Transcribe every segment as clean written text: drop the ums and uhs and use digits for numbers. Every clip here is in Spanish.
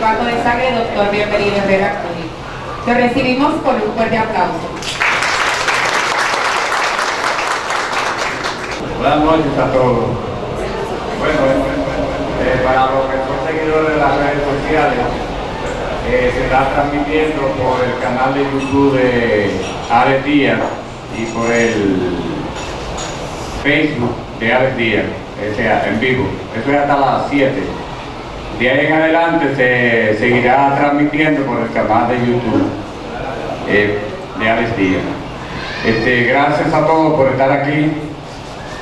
Banco de Sangre, doctor Bienvenido Herrera Curi. Lo recibimos con un fuerte aplauso. Buenas noches a todos. Para los que son seguidores de las redes sociales, se está transmitiendo por el canal de YouTube de Alex Díaz y por el Facebook de Alex Díaz, en vivo. Eso es hasta las 7. De ahí en adelante se seguirá transmitiendo por el canal de YouTube de Alex Díaz. Gracias a todos por estar aquí.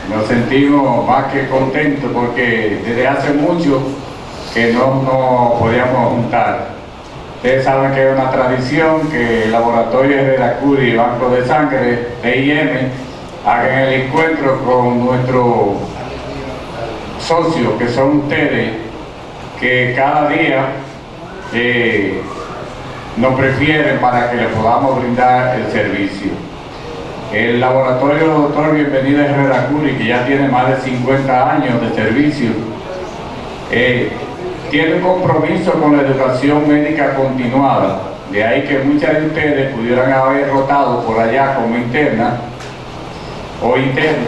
Nos sentimos más que contentos porque desde hace mucho que no nos podíamos juntar. Ustedes saben que es una tradición que el Laboratorio Herrera Curi y Banco de Sangre, BIM, hagan el encuentro con nuestros socios, que son ustedes, que cada día nos prefieren para que les podamos brindar el servicio. El laboratorio doctor Bienvenido Herrera Curi, que ya tiene más de 50 años de servicio, tiene un compromiso con la educación médica continuada. De ahí que muchas de ustedes pudieran haber rotado por allá como interna o interno,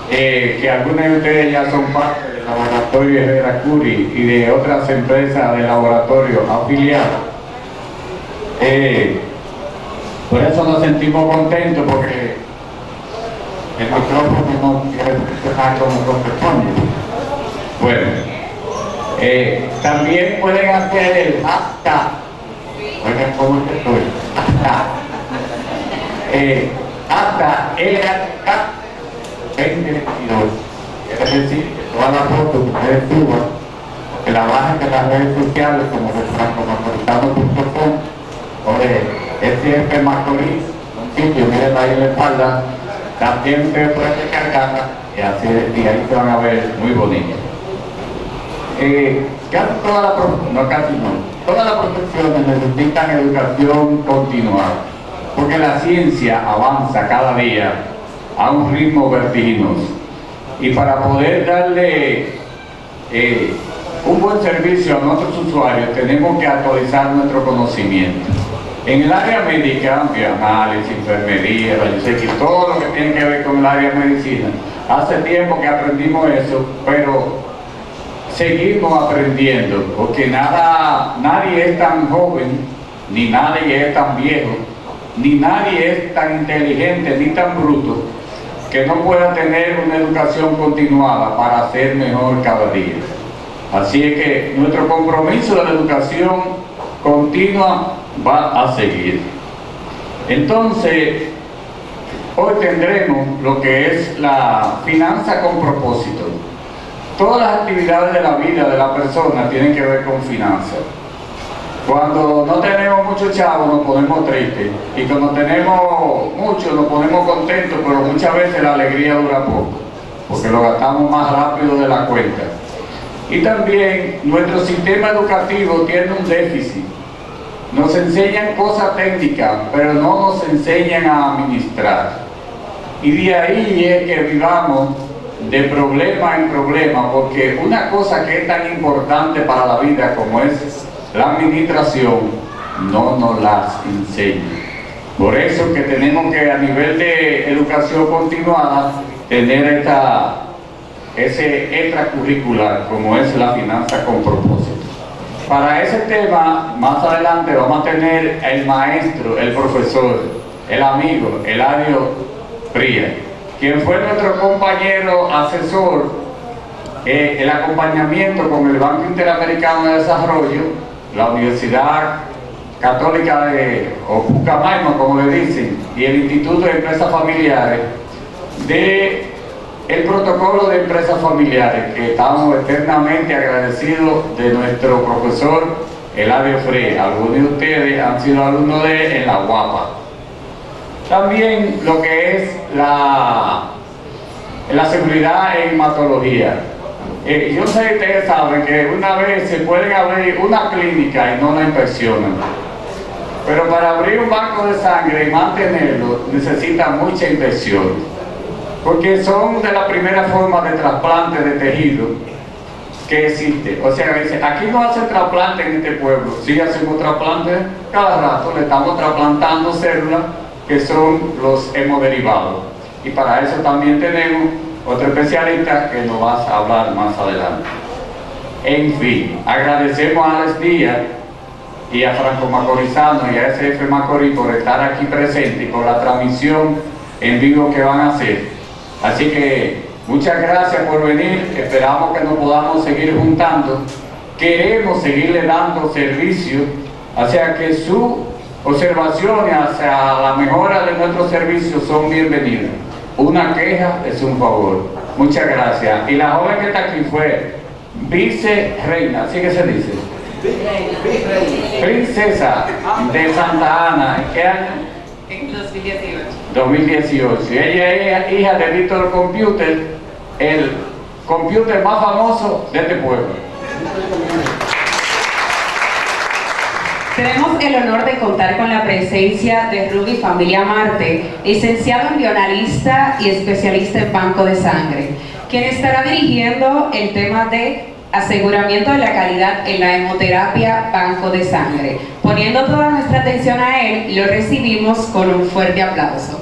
que algunos de ustedes ya son parte del laboratorio Herrera Curi y de otras empresas de laboratorio afiliadas. Por eso nos sentimos contentos, porque el micrófono no quiere funcionar como corresponde. Bueno, también pueden hacer el hashtag. Oigan cómo estoy. Hashtag LHK 2022. Es decir, que todas las fotos que ustedes suban, que la bajen de las redes sociales como de francomacoritano.com o de SF Macorís, un sitio, miren ahí en la espalda, también ustedes pueden descargarla y ahí se van a ver muy bonitos. Todas las profesiones necesitan educación continuada, porque la ciencia avanza cada día a un ritmo vertiginoso, y para poder darle un buen servicio a nuestros usuarios tenemos que actualizar nuestro conocimiento. En el área médica, bioanálisis, enfermería, rayos X, todo lo que tiene que ver con el área de medicina, hace tiempo que aprendimos eso, pero seguimos aprendiendo, porque nadie es tan joven, ni nadie es tan viejo, ni nadie es tan inteligente, ni tan bruto, que no pueda tener una educación continuada para ser mejor cada día. Así es que nuestro compromiso de la educación continua va a seguir. Entonces, hoy tendremos lo que es la finanza con propósito. Todas las actividades de la vida de la persona tienen que ver con finanzas. Cuando no tenemos muchos chavos nos ponemos tristes, y cuando tenemos mucho nos ponemos contentos, pero muchas veces la alegría dura poco, porque lo gastamos más rápido de la cuenta. Y también nuestro sistema educativo tiene un déficit. Nos enseñan cosas técnicas, pero no nos enseñan a administrar. Y de ahí es que vivamos de problema en problema, porque una cosa que es tan importante para la vida como es la administración, no nos las enseñan. Por eso que tenemos que, a nivel de educación continuada, tener ese extracurricular, como es la finanza con propósito. Para ese tema, más adelante vamos a tener el maestro, el profesor, el amigo, Eladio Frías, quien fue nuestro compañero asesor, el acompañamiento con el Banco Interamericano de Desarrollo, la Universidad Católica de Pucamaima, como le dicen, y el Instituto de Empresas Familiares, de el protocolo de empresas familiares, que estamos eternamente agradecidos de nuestro profesor Eladio Frías. Algunos de ustedes han sido alumnos de él en la UAPA. También lo que es la seguridad en hematología. Yo sé que ustedes saben que una vez se pueden abrir una clínica y no la inspeccionan, pero para abrir un banco de sangre y mantenerlo necesita mucha inspección, porque son de la primera forma de trasplante de tejido que existe. O sea, dice, aquí no hacen trasplante en este pueblo, sí hacemos trasplante cada rato, le estamos trasplantando células que son los hemoderivados. Y para eso también tenemos otro especialista que nos va a hablar más adelante. En fin, agradecemos a Alex Díaz y a Franco Macorizano y a SF Macorís por estar aquí presente y por la transmisión en vivo que van a hacer. Así que muchas gracias por venir, esperamos que nos podamos seguir juntando, queremos seguirle dando servicio, hacia que sus observaciones hacia la mejora de nuestros servicios son bienvenidas. Una queja es un favor. Muchas gracias. Y la joven que está aquí fue vicereina, ¿así que se dice? Princesa de Santa Ana. ¿En qué año? En 2018. 2018. Ella es hija de Víctor Computer, el computer más famoso de este pueblo. Tenemos el honor de contar con la presencia de Ruby Familia Marte, licenciado en bioanalista y especialista en banco de sangre, quien estará dirigiendo el tema de aseguramiento de la calidad en la hemoterapia banco de sangre. Poniendo toda nuestra atención a él, lo recibimos con un fuerte aplauso.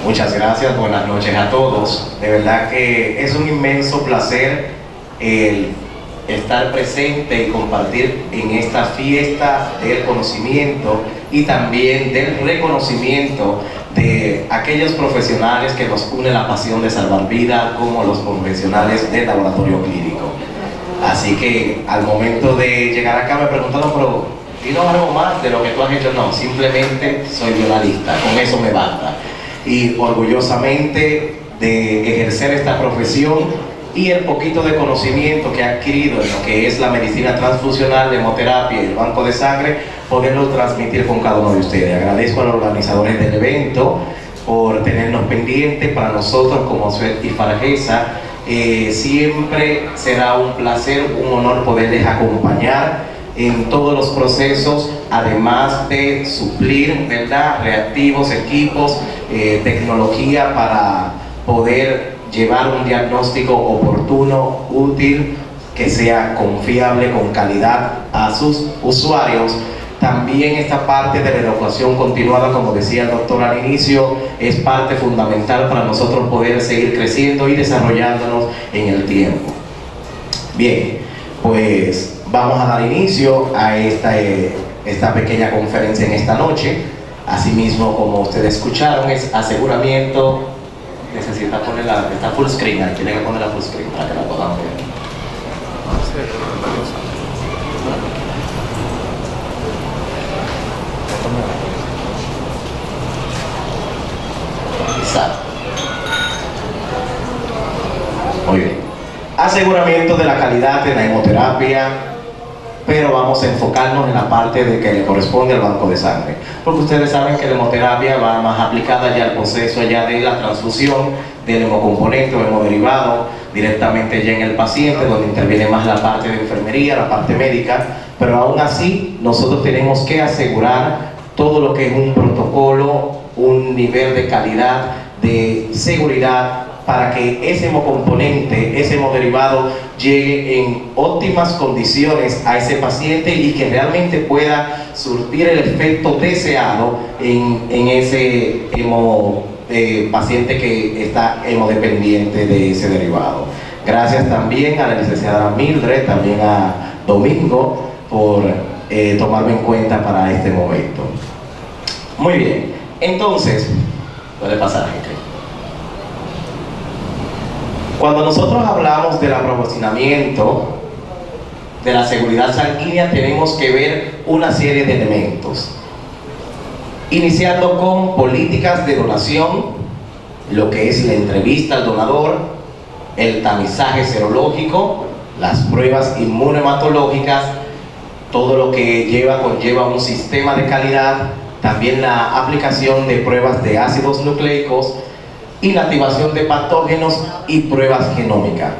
Muchas gracias, buenas noches a todos. De verdad que es un inmenso placer el estar presente y compartir en esta fiesta del conocimiento y también del reconocimiento de aquellos profesionales que nos une la pasión de salvar vidas, como los profesionales del laboratorio clínico. Así que al momento de llegar acá me preguntaron, pero ¿dinos algo más de lo que tú has hecho? No, simplemente soy bioanalista, con eso me basta. Y orgullosamente de ejercer esta profesión y el poquito de conocimiento que he adquirido en lo que es la medicina transfusional, la hemoterapia y el banco de sangre, poderlo transmitir con cada uno de ustedes. Agradezco a los organizadores del evento por tenernos pendientes. Para nosotros como Suet y Fargesa siempre será un placer, un honor poderles acompañar en todos los procesos, además de suplir, ¿verdad?, reactivos, equipos, tecnología para poder llevar un diagnóstico oportuno, útil, que sea confiable, con calidad a sus usuarios. También esta parte de la educación continuada, como decía el doctor al inicio, es parte fundamental para nosotros poder seguir creciendo y desarrollándonos en el tiempo. Bien, pues vamos a dar inicio a esta pequeña conferencia en esta noche. Asimismo, como ustedes escucharon, es aseguramiento. Necesita poner está full screen, ahí tiene que poner la full screen para que la podamos ver. Exacto. Muy bien. Aseguramiento de la calidad en la hemoterapia, pero vamos a enfocarnos en la parte de que le corresponde al banco de sangre, porque ustedes saben que la hemoterapia va más aplicada ya al proceso ya de la transfusión del hemocomponente o hemoderivado directamente ya en el paciente, donde interviene más la parte de enfermería, la parte médica, pero aún así nosotros tenemos que asegurar todo lo que es un protocolo, un nivel de calidad, de seguridad, para que ese hemocomponente, ese hemoderivado llegue en óptimas condiciones a ese paciente y que realmente pueda surtir el efecto deseado en ese paciente que está hemodependiente de ese derivado. Gracias también a la licenciada Mildred, también a Domingo por tomarme en cuenta para este momento. Muy bien, entonces, puede pasar, gente. Cuando nosotros hablamos del aprovisionamiento de la seguridad sanguínea, tenemos que ver una serie de elementos, iniciando con políticas de donación, lo que es la entrevista al donador, el tamizaje serológico, las pruebas inmunohematológicas, todo lo que conlleva un sistema de calidad, también la aplicación de pruebas de ácidos nucleicos, inactivación de patógenos y pruebas genómicas.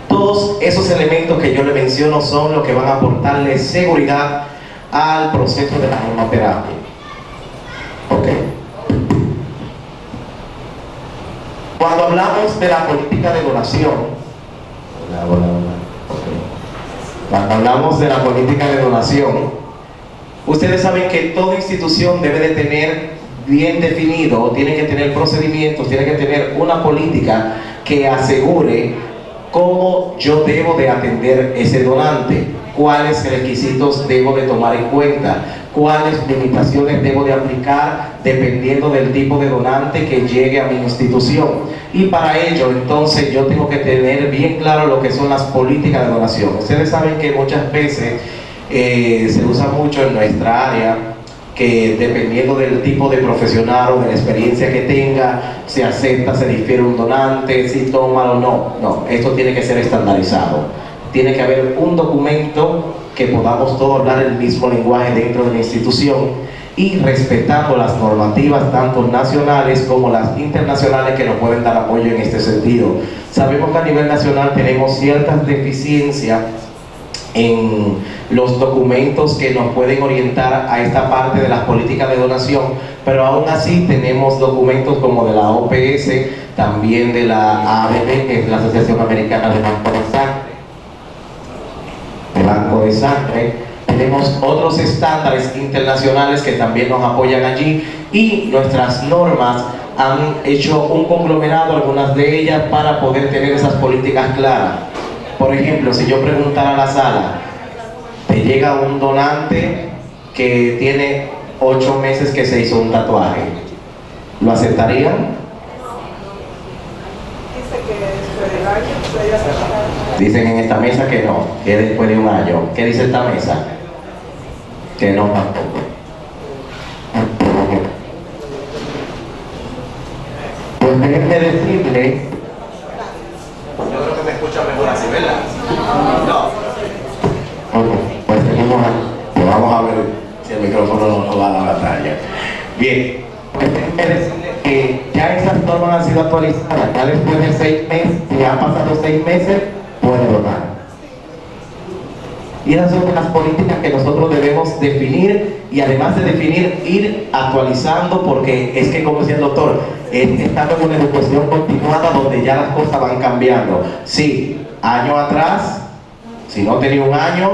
Todos esos elementos que yo le menciono son los que van a aportarle seguridad al proceso de la hemoterapia. Ok. Cuando hablamos de la política de donación, cuando hablamos de la política de donación, ustedes saben que toda institución debe de tener bien definido, tiene que tener procedimientos, tiene que tener una política que asegure cómo yo debo de atender ese donante, cuáles requisitos debo de tomar en cuenta, cuáles limitaciones debo de aplicar dependiendo del tipo de donante que llegue a mi institución. Y para ello, entonces, yo tengo que tener bien claro lo que son las políticas de donación. Ustedes saben que muchas veces se usa mucho en nuestra área que dependiendo del tipo de profesional o de la experiencia que tenga, se acepta, se difiere un donante, si toma o no. No, esto tiene que ser estandarizado. Tiene que haber un documento que podamos todos hablar el mismo lenguaje dentro de la institución y respetando las normativas tanto nacionales como las internacionales que nos pueden dar apoyo en este sentido. Sabemos que a nivel nacional tenemos ciertas deficiencias en los documentos que nos pueden orientar a esta parte de las políticas de donación, pero aún así tenemos documentos como de la OPS, también de la ABB, que es la Asociación Americana de Banco de Sangre, tenemos otros estándares internacionales que también nos apoyan allí, y nuestras normas han hecho un conglomerado, algunas de ellas, para poder tener esas políticas claras. Por ejemplo, si yo preguntara a la sala, te llega un donante que tiene 8 meses que se hizo un tatuaje, ¿lo aceptarían? Dicen en esta mesa que no, que después de un año. ¿Qué dice esta mesa? Que no tampoco. Pues déjenme decirle, yo creo que me escucha mejor así, ¿verdad? No. Ok, pues seguimos aquí. Vamos a ver si el micrófono nos va a la batalla. Bien, pues déjenme decirle que ya esas normas han sido actualizadas. Ya después de 6 meses, si han pasado 6 meses, puede donar. Y esas son las políticas que nosotros debemos definir, y además de definir, ir actualizando, porque es que, como decía el doctor, estamos en una educación continuada donde ya las cosas van cambiando. Sí, año atrás, si no tenía un año,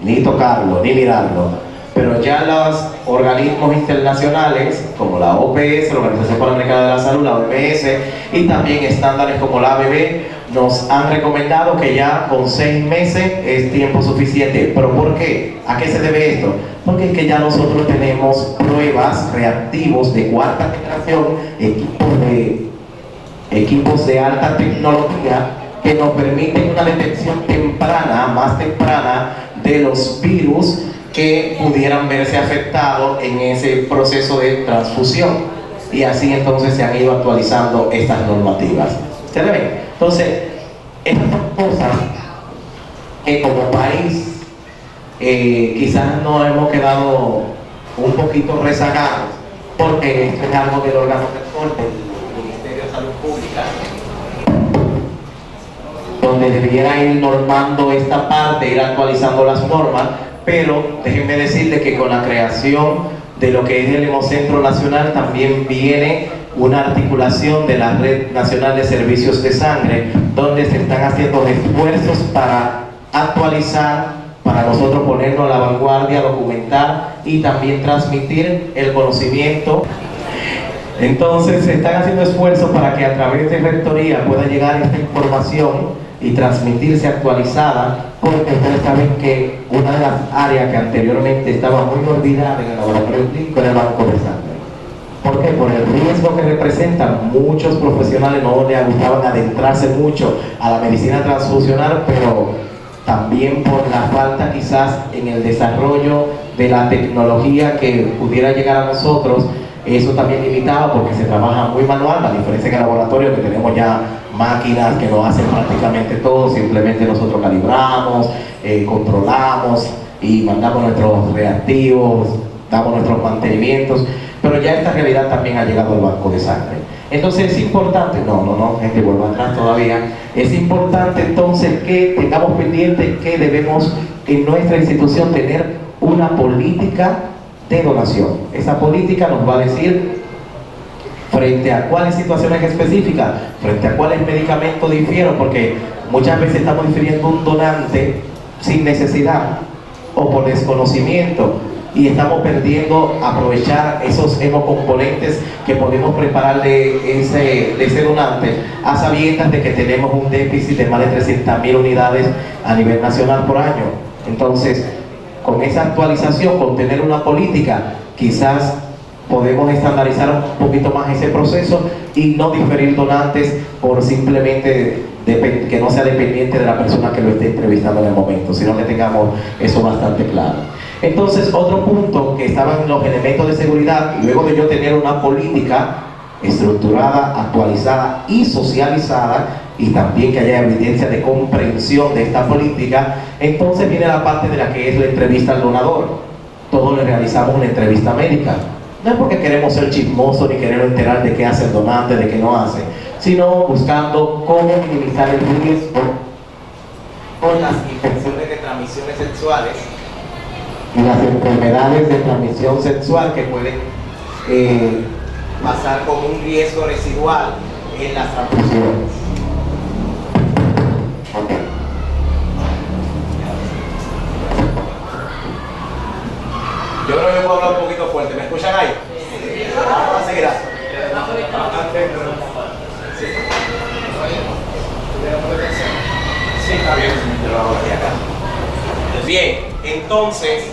ni tocarlo, ni mirarlo. Pero ya los organismos internacionales, como la OPS, la Organización Panamericana de la Salud, la OMS, y también estándares como la ABB, nos han recomendado que ya con 6 meses es tiempo suficiente. ¿Pero por qué? ¿A qué se debe esto? Porque es que ya nosotros tenemos pruebas reactivos de 4ª generación, equipos de alta tecnología que nos permiten una detección temprana, más temprana, de los virus que pudieran verse afectados en ese proceso de transfusión. Y así entonces se han ido actualizando estas normativas. ¿Ustedes ven? Entonces, estas son cosas que como país quizás nos hemos quedado un poquito rezagados, porque esto es algo del órgano rector del Ministerio de Salud Pública, donde debiera ir normando esta parte, ir actualizando las normas. Pero déjenme decirles que con la creación de lo que es el Hemocentro Nacional también viene una articulación de la Red Nacional de Servicios de Sangre, donde se están haciendo esfuerzos para actualizar, para nosotros ponernos a la vanguardia, documentar y también transmitir el conocimiento. Entonces se están haciendo esfuerzos para que a través de Rectoría pueda llegar esta información y transmitirse actualizada, porque ustedes saben que una de las áreas que anteriormente estaba muy olvidada en el laboratorio clínico era el banco de sangre. ¿Por qué? Por el riesgo que representan. Muchos profesionales no les gustaban adentrarse mucho a la medicina transfusional, pero también por la falta quizás en el desarrollo de la tecnología que pudiera llegar a nosotros. Eso también limitaba, porque se trabaja muy manual, a diferencia que en el laboratorio, que tenemos ya máquinas que nos hacen prácticamente todo. Simplemente nosotros calibramos, controlamos y mandamos nuestros reactivos, damos nuestros mantenimientos, pero ya esta realidad también ha llegado al banco de sangre. Entonces es importante, gente, vuelvo atrás todavía, es importante entonces que tengamos pendiente que debemos en nuestra institución tener una política de donación. Esa política nos va a decir ¿Frente a cuáles situaciones específicas? ¿Frente a cuáles medicamentos difiero? Porque muchas veces estamos difiriendo un donante sin necesidad o por desconocimiento, y estamos perdiendo aprovechar esos hemocomponentes que podemos preparar de ese donante, a sabiendas de que tenemos un déficit de más de 300.000 unidades a nivel nacional por año. Entonces, con esa actualización, con tener una política, quizás podemos estandarizar un poquito más ese proceso y no diferir donantes por simplemente que no sea dependiente de la persona que lo esté entrevistando en el momento, sino que tengamos eso bastante claro. Entonces, otro punto que estaban los elementos de seguridad, luego de yo tener una política estructurada, actualizada y socializada, y también que haya evidencia de comprensión de esta política, entonces viene la parte de la que es la entrevista al donador. Todos le realizamos una entrevista médica. No es porque queremos ser chismosos ni queremos enterar de qué hace el donante, de qué no hace, sino buscando cómo minimizar el riesgo con las infecciones de transmisiones sexuales y las enfermedades de transmisión sexual que pueden pasar como un riesgo residual en las transfusiones. Yo creo que puedo hablar un poquito fuerte. ¿Me escuchan ahí? Vamos a seguir. Sí, está bien. Bien, entonces,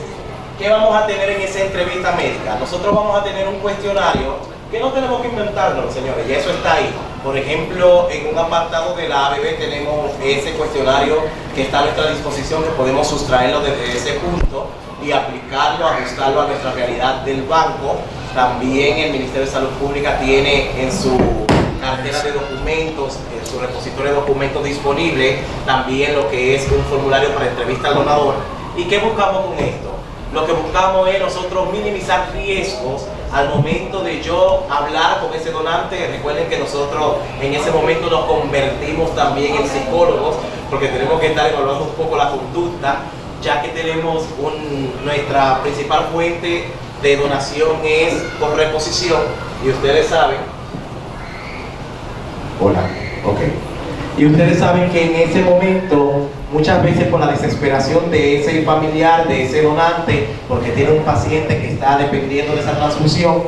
¿qué vamos a tener en esa entrevista médica? Nosotros vamos a tener un cuestionario que no tenemos que inventarlo, señores, y eso está ahí. Por ejemplo, en un apartado de la ABB tenemos ese cuestionario que está a nuestra disposición, que podemos sustraerlo desde ese punto y aplicarlo, ajustarlo a nuestra realidad del banco. También el Ministerio de Salud Pública tiene en su cartera de documentos, en su repositorio de documentos disponible, también lo que es un formulario para entrevista al donador. ¿Y qué buscamos con esto? Lo que buscamos es nosotros minimizar riesgos al momento de yo hablar con ese donante. Recuerden que nosotros en ese momento nos convertimos también en psicólogos, porque tenemos que estar evaluando un poco la conducta, ya que tenemos nuestra principal fuente de donación es por reposición, y ustedes saben, hola, ok, y ustedes saben que en ese momento, muchas veces por la desesperación de ese familiar, de ese donante, porque tiene un paciente que está dependiendo de esa transfusión,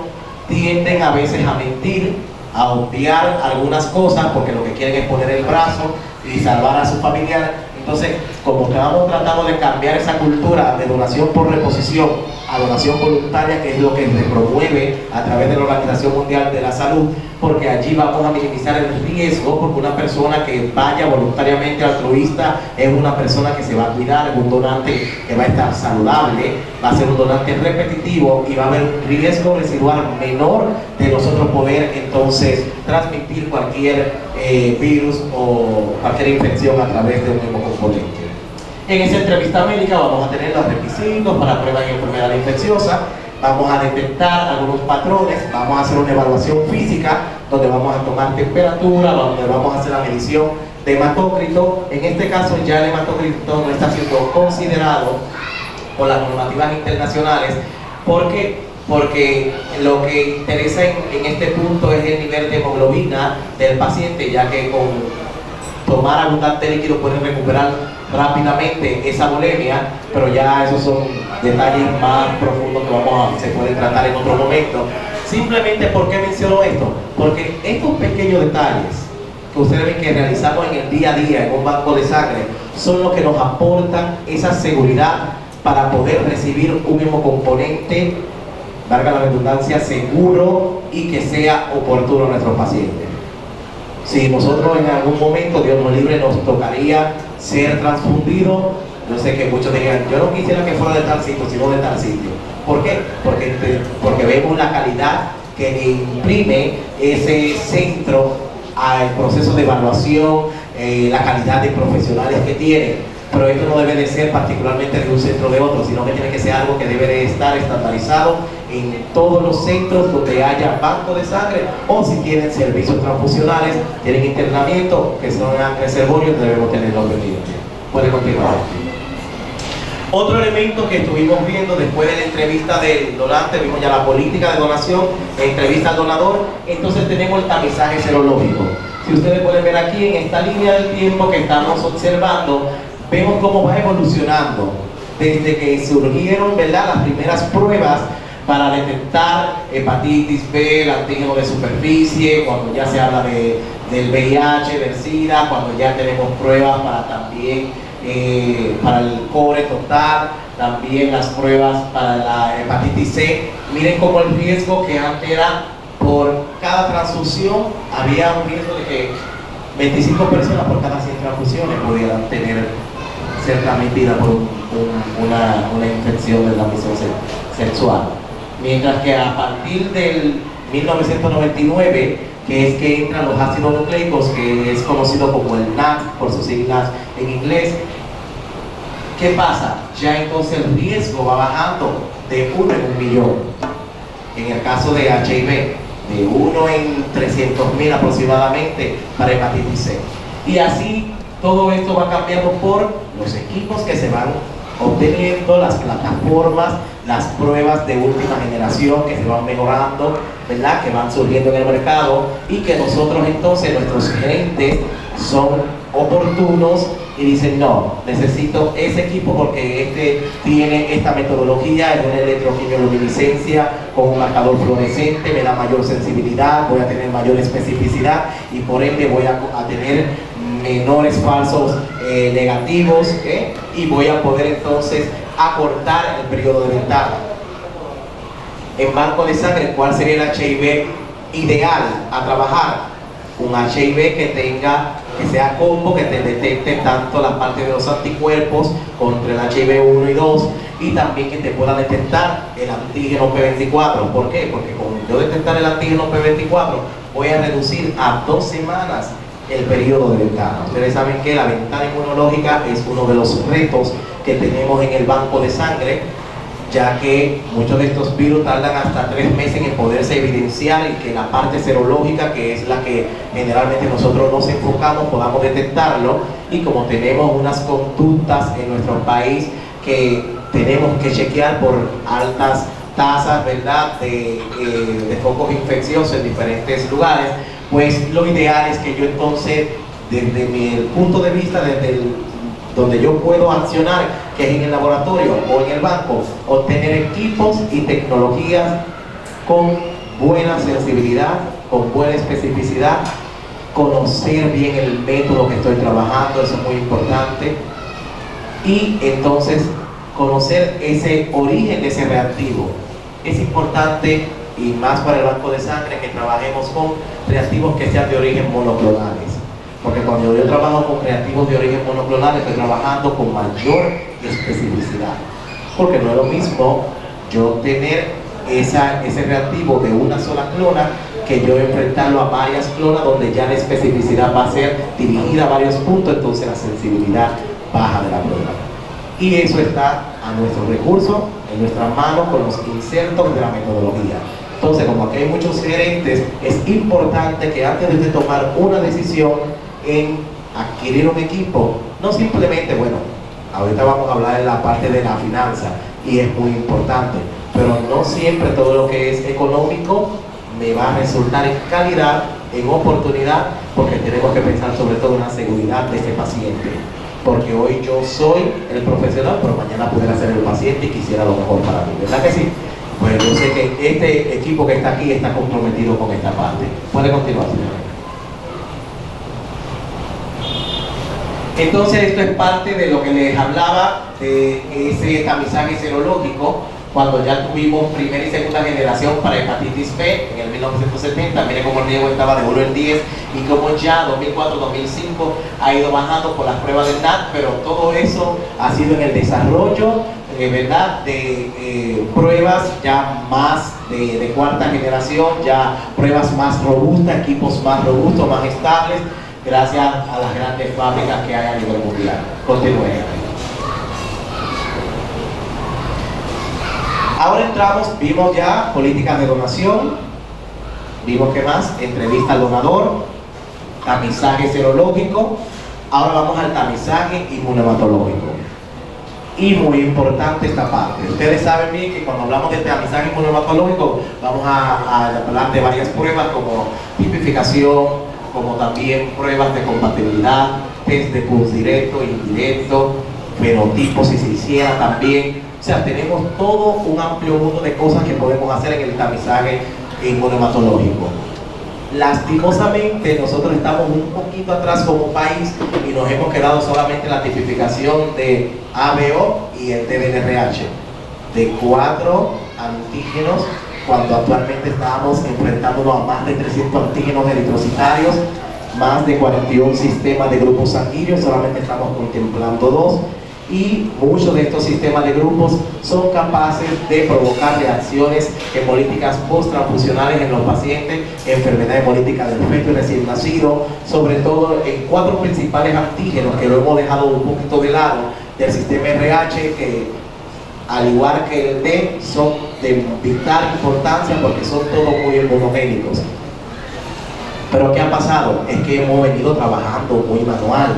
tienden a veces a mentir, a obviar algunas cosas, porque lo que quieren es poner el brazo y salvar a su familiar. Entonces, como estamos tratando de cambiar esa cultura de donación por reposición a donación voluntaria, que es lo que se promueve a través de la Organización Mundial de la Salud, porque allí vamos a minimizar el riesgo, porque una persona que vaya voluntariamente altruista es una persona que se va a cuidar, es un donante que va a estar saludable, va a ser un donante repetitivo y va a haber un riesgo residual menor de nosotros poder entonces transmitir cualquier virus o cualquier infección a través de un mismo componente. En esa entrevista médica vamos a tener los requisitos para pruebas de enfermedad infecciosa, vamos a detectar algunos patrones, vamos a hacer una evaluación física donde vamos a tomar temperatura, donde vamos a hacer la medición de hematócrito. En este caso ya el hematócrito no está siendo considerado por las normativas internacionales. ¿Por qué? Porque lo que interesa en este punto es el nivel de hemoglobina del paciente, ya que con tomar abundante líquido pueden recuperar rápidamente esa bulimia, pero ya esos son detalles más profundos que se pueden tratar en otro momento. Simplemente, ¿por qué menciono esto? Porque estos pequeños detalles que ustedes ven que realizamos en el día a día en un banco de sangre son los que nos aportan esa seguridad para poder recibir un hemocomponente, valga la redundancia, seguro y que sea oportuno a nuestros pacientes. Si nosotros en algún momento, Dios nos libre, nos tocaría ser transfundidos, yo sé que muchos dirían, yo no quisiera que fuera de tal sitio, sino de tal sitio. ¿Por qué? Porque vemos la calidad que imprime ese centro al proceso de evaluación, la calidad de profesionales que tiene. Pero esto no debe de ser particularmente de un centro de otro, sino que tiene que ser algo que debe de estar estandarizado en todos los centros donde haya banco de sangre, o si tienen servicios transfusionales, tienen internamiento, que son reservorios, debemos tenerlos vendidos. Puede continuar. Otro elemento que estuvimos viendo después de la entrevista del donante, vimos ya la política de donación, la entrevista al donador, entonces tenemos el tamizaje serológico. Si ustedes pueden ver aquí en esta línea del tiempo que estamos observando, vemos cómo va evolucionando desde que surgieron, ¿verdad?, las primeras pruebas para detectar hepatitis B, el antígeno de superficie, cuando ya se habla del VIH, del SIDA, cuando ya tenemos pruebas para también para el cobre total, también las pruebas para la hepatitis C. Miren cómo el riesgo que antes era por cada transfusión, había un riesgo de que 25 personas por cada 100 transfusiones pudieran ser transmitidas por una infección de transmisión sexual. Mientras que a partir del 1999, que es que entran los ácidos nucleicos, que es conocido como el NAT por sus siglas en inglés. ¿Qué pasa? Ya entonces el riesgo va bajando de 1 en 1 millón. En el caso de HIV, de 1 en 300.000 aproximadamente para hepatitis C. Y así todo esto va cambiando por los equipos que se van obteniendo, las plataformas, las pruebas de última generación que se van mejorando, ¿verdad?, que van surgiendo en el mercado, y que nosotros entonces, nuestros gerentes son oportunos y dicen: no, necesito ese equipo porque este tiene esta metodología, es una electroquimioluminiscencia con un marcador fluorescente, me da mayor sensibilidad, voy a tener mayor especificidad y por ende voy a tener menores falsos negativos, y voy a poder entonces acortar el periodo de ventana. En banco de sangre, ¿cuál sería el HIV ideal a trabajar? Un HIV que sea combo, que te detecte tanto la parte de los anticuerpos contra el HIV 1 y 2, y también que te pueda detectar el antígeno P24. ¿Por qué? Porque con yo detectar el antígeno P24 voy a reducir a 2 semanas el periodo de ventana. Ustedes saben que la ventana inmunológica es uno de los retos que tenemos en el banco de sangre, ya que muchos de estos virus tardan hasta 3 meses en poderse evidenciar y que la parte serológica, que es la que generalmente nosotros nos enfocamos, podamos detectarlo. Y como tenemos unas conductas en nuestro país que tenemos que chequear por altas tasas, ¿verdad?, de focos infecciosos en diferentes lugares, pues lo ideal es que yo entonces, desde mi punto de vista, donde yo puedo accionar, que es en el laboratorio o en el banco, obtener equipos y tecnologías con buena sensibilidad, con buena especificidad, conocer bien el método que estoy trabajando, eso es muy importante, y entonces conocer ese origen de ese reactivo. Es importante, y más para el banco de sangre, que trabajemos con reactivos que sean de origen monoclonales. Porque cuando yo trabajo con reactivos de origen monoclonal, estoy trabajando con mayor especificidad. Porque no es lo mismo yo tener ese reactivo de una sola clona que yo enfrentarlo a varias clonas, donde ya la especificidad va a ser dirigida a varios puntos, entonces la sensibilidad baja de la prueba. Y eso está a nuestro recurso, en nuestras manos, con los insertos de la metodología. Entonces, como aquí hay muchos gerentes, es importante que antes de tomar una decisión en adquirir un equipo, no simplemente, bueno, ahorita vamos a hablar de la parte de la finanza y es muy importante, pero no siempre todo lo que es económico me va a resultar en calidad, en oportunidad, porque tenemos que pensar sobre todo en la seguridad de este paciente, porque hoy yo soy el profesional, pero mañana pudiera ser el paciente y quisiera lo mejor para mí, ¿verdad que sí? Pues yo sé que este equipo que está aquí está comprometido con esta parte. Puede continuar, señora. Entonces esto es parte de lo que les hablaba de ese tamizaje serológico, cuando ya tuvimos primera y segunda generación para hepatitis B en el 1970. Miren cómo el riesgo estaba de 1 en 10 y cómo ya 2004-2005 ha ido bajando por las pruebas del NAT, pero todo eso ha sido en el desarrollo, ¿verdad?, de pruebas ya más de cuarta generación, ya pruebas más robustas, equipos más robustos, más estables, gracias a las grandes fábricas que hay a nivel mundial. Continúe. Ahora entramos, vimos ya políticas de donación, vimos que más, entrevista al donador, tamizaje serológico. Ahora vamos al tamizaje inmunohematológico. Y muy importante esta parte. Ustedes saben bien que cuando hablamos de tamizaje inmunohematológico vamos a hablar de varias pruebas como tipificación, como también pruebas de compatibilidad, test de pulso directo, indirecto, fenotipos si se hiciera también. O sea, tenemos todo un amplio mundo de cosas que podemos hacer en el tamizaje inmunohematológico. Lastimosamente nosotros estamos un poquito atrás como país y nos hemos quedado solamente en la tipificación de ABO y el TBNRH de 4 antígenos, cuando actualmente estamos enfrentándonos a más de 300 antígenos eritrocitarios, más de 41 sistemas de grupos sanguíneos, solamente estamos contemplando 2, y muchos de estos sistemas de grupos son capaces de provocar reacciones hemolíticas post-transfusionales en los pacientes, enfermedad hemolítica del feto y recién nacido, sobre todo en 4 principales antígenos que lo hemos dejado un poquito de lado del sistema RH, que al igual que el D son de vital importancia porque son todos muy inmunogénicos. Pero ¿qué ha pasado? Es que hemos venido trabajando muy manual.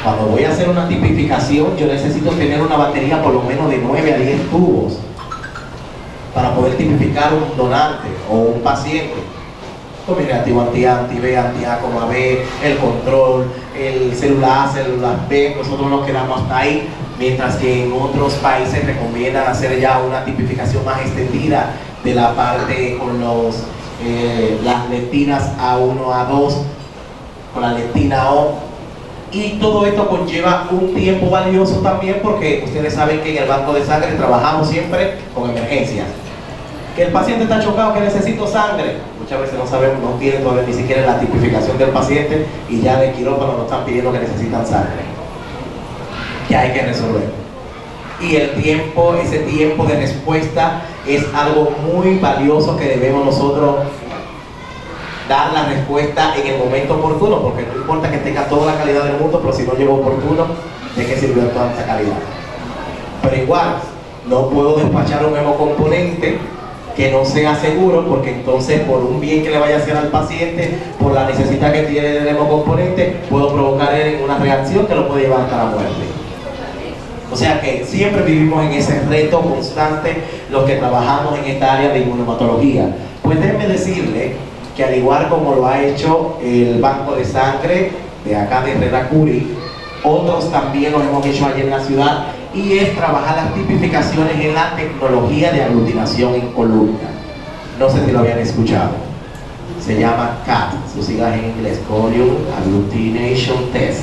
Cuando voy a hacer una tipificación, yo necesito tener una batería por lo menos de 9 a 10 tubos para poder tipificar un donante o un paciente. Con mi reactivo anti-A, anti-B, anti-A, como AB, el control, el célula A, célula B, nosotros nos quedamos hasta ahí, mientras que en otros países recomiendan hacer ya una tipificación más extendida de la parte con las lectinas A1, A2, con la lectina O. Y todo esto conlleva un tiempo valioso también, porque ustedes saben que en el banco de sangre trabajamos siempre con emergencias. Que el paciente está chocado, que necesito sangre. Muchas veces no sabemos, no tienen todavía ni siquiera la tipificación del paciente y ya de quirófano nos están pidiendo que necesitan sangre. Que hay que resolver. Y el tiempo, ese tiempo de respuesta es algo muy valioso que debemos nosotros dar la respuesta en el momento oportuno, porque no importa que tenga toda la calidad del mundo, pero si no llegó oportuno, ¿de qué sirvió toda esa calidad? Pero igual, no puedo despachar un hemocomponente que no sea seguro, porque entonces por un bien que le vaya a hacer al paciente, por la necesidad que tiene del hemocomponente, puedo provocar en una reacción que lo puede llevar hasta la muerte. O sea que siempre vivimos en ese reto constante los que trabajamos en esta área de inmunohematología. Pues déjenme decirle que al igual como lo ha hecho el banco de sangre de acá de Herrera Curi, otros también lo hemos hecho allí en la ciudad, y es trabajar las tipificaciones en la tecnología de aglutinación en columna. No sé si lo habían escuchado. Se llama CAT, sus siglas en inglés, Column Agglutination Test.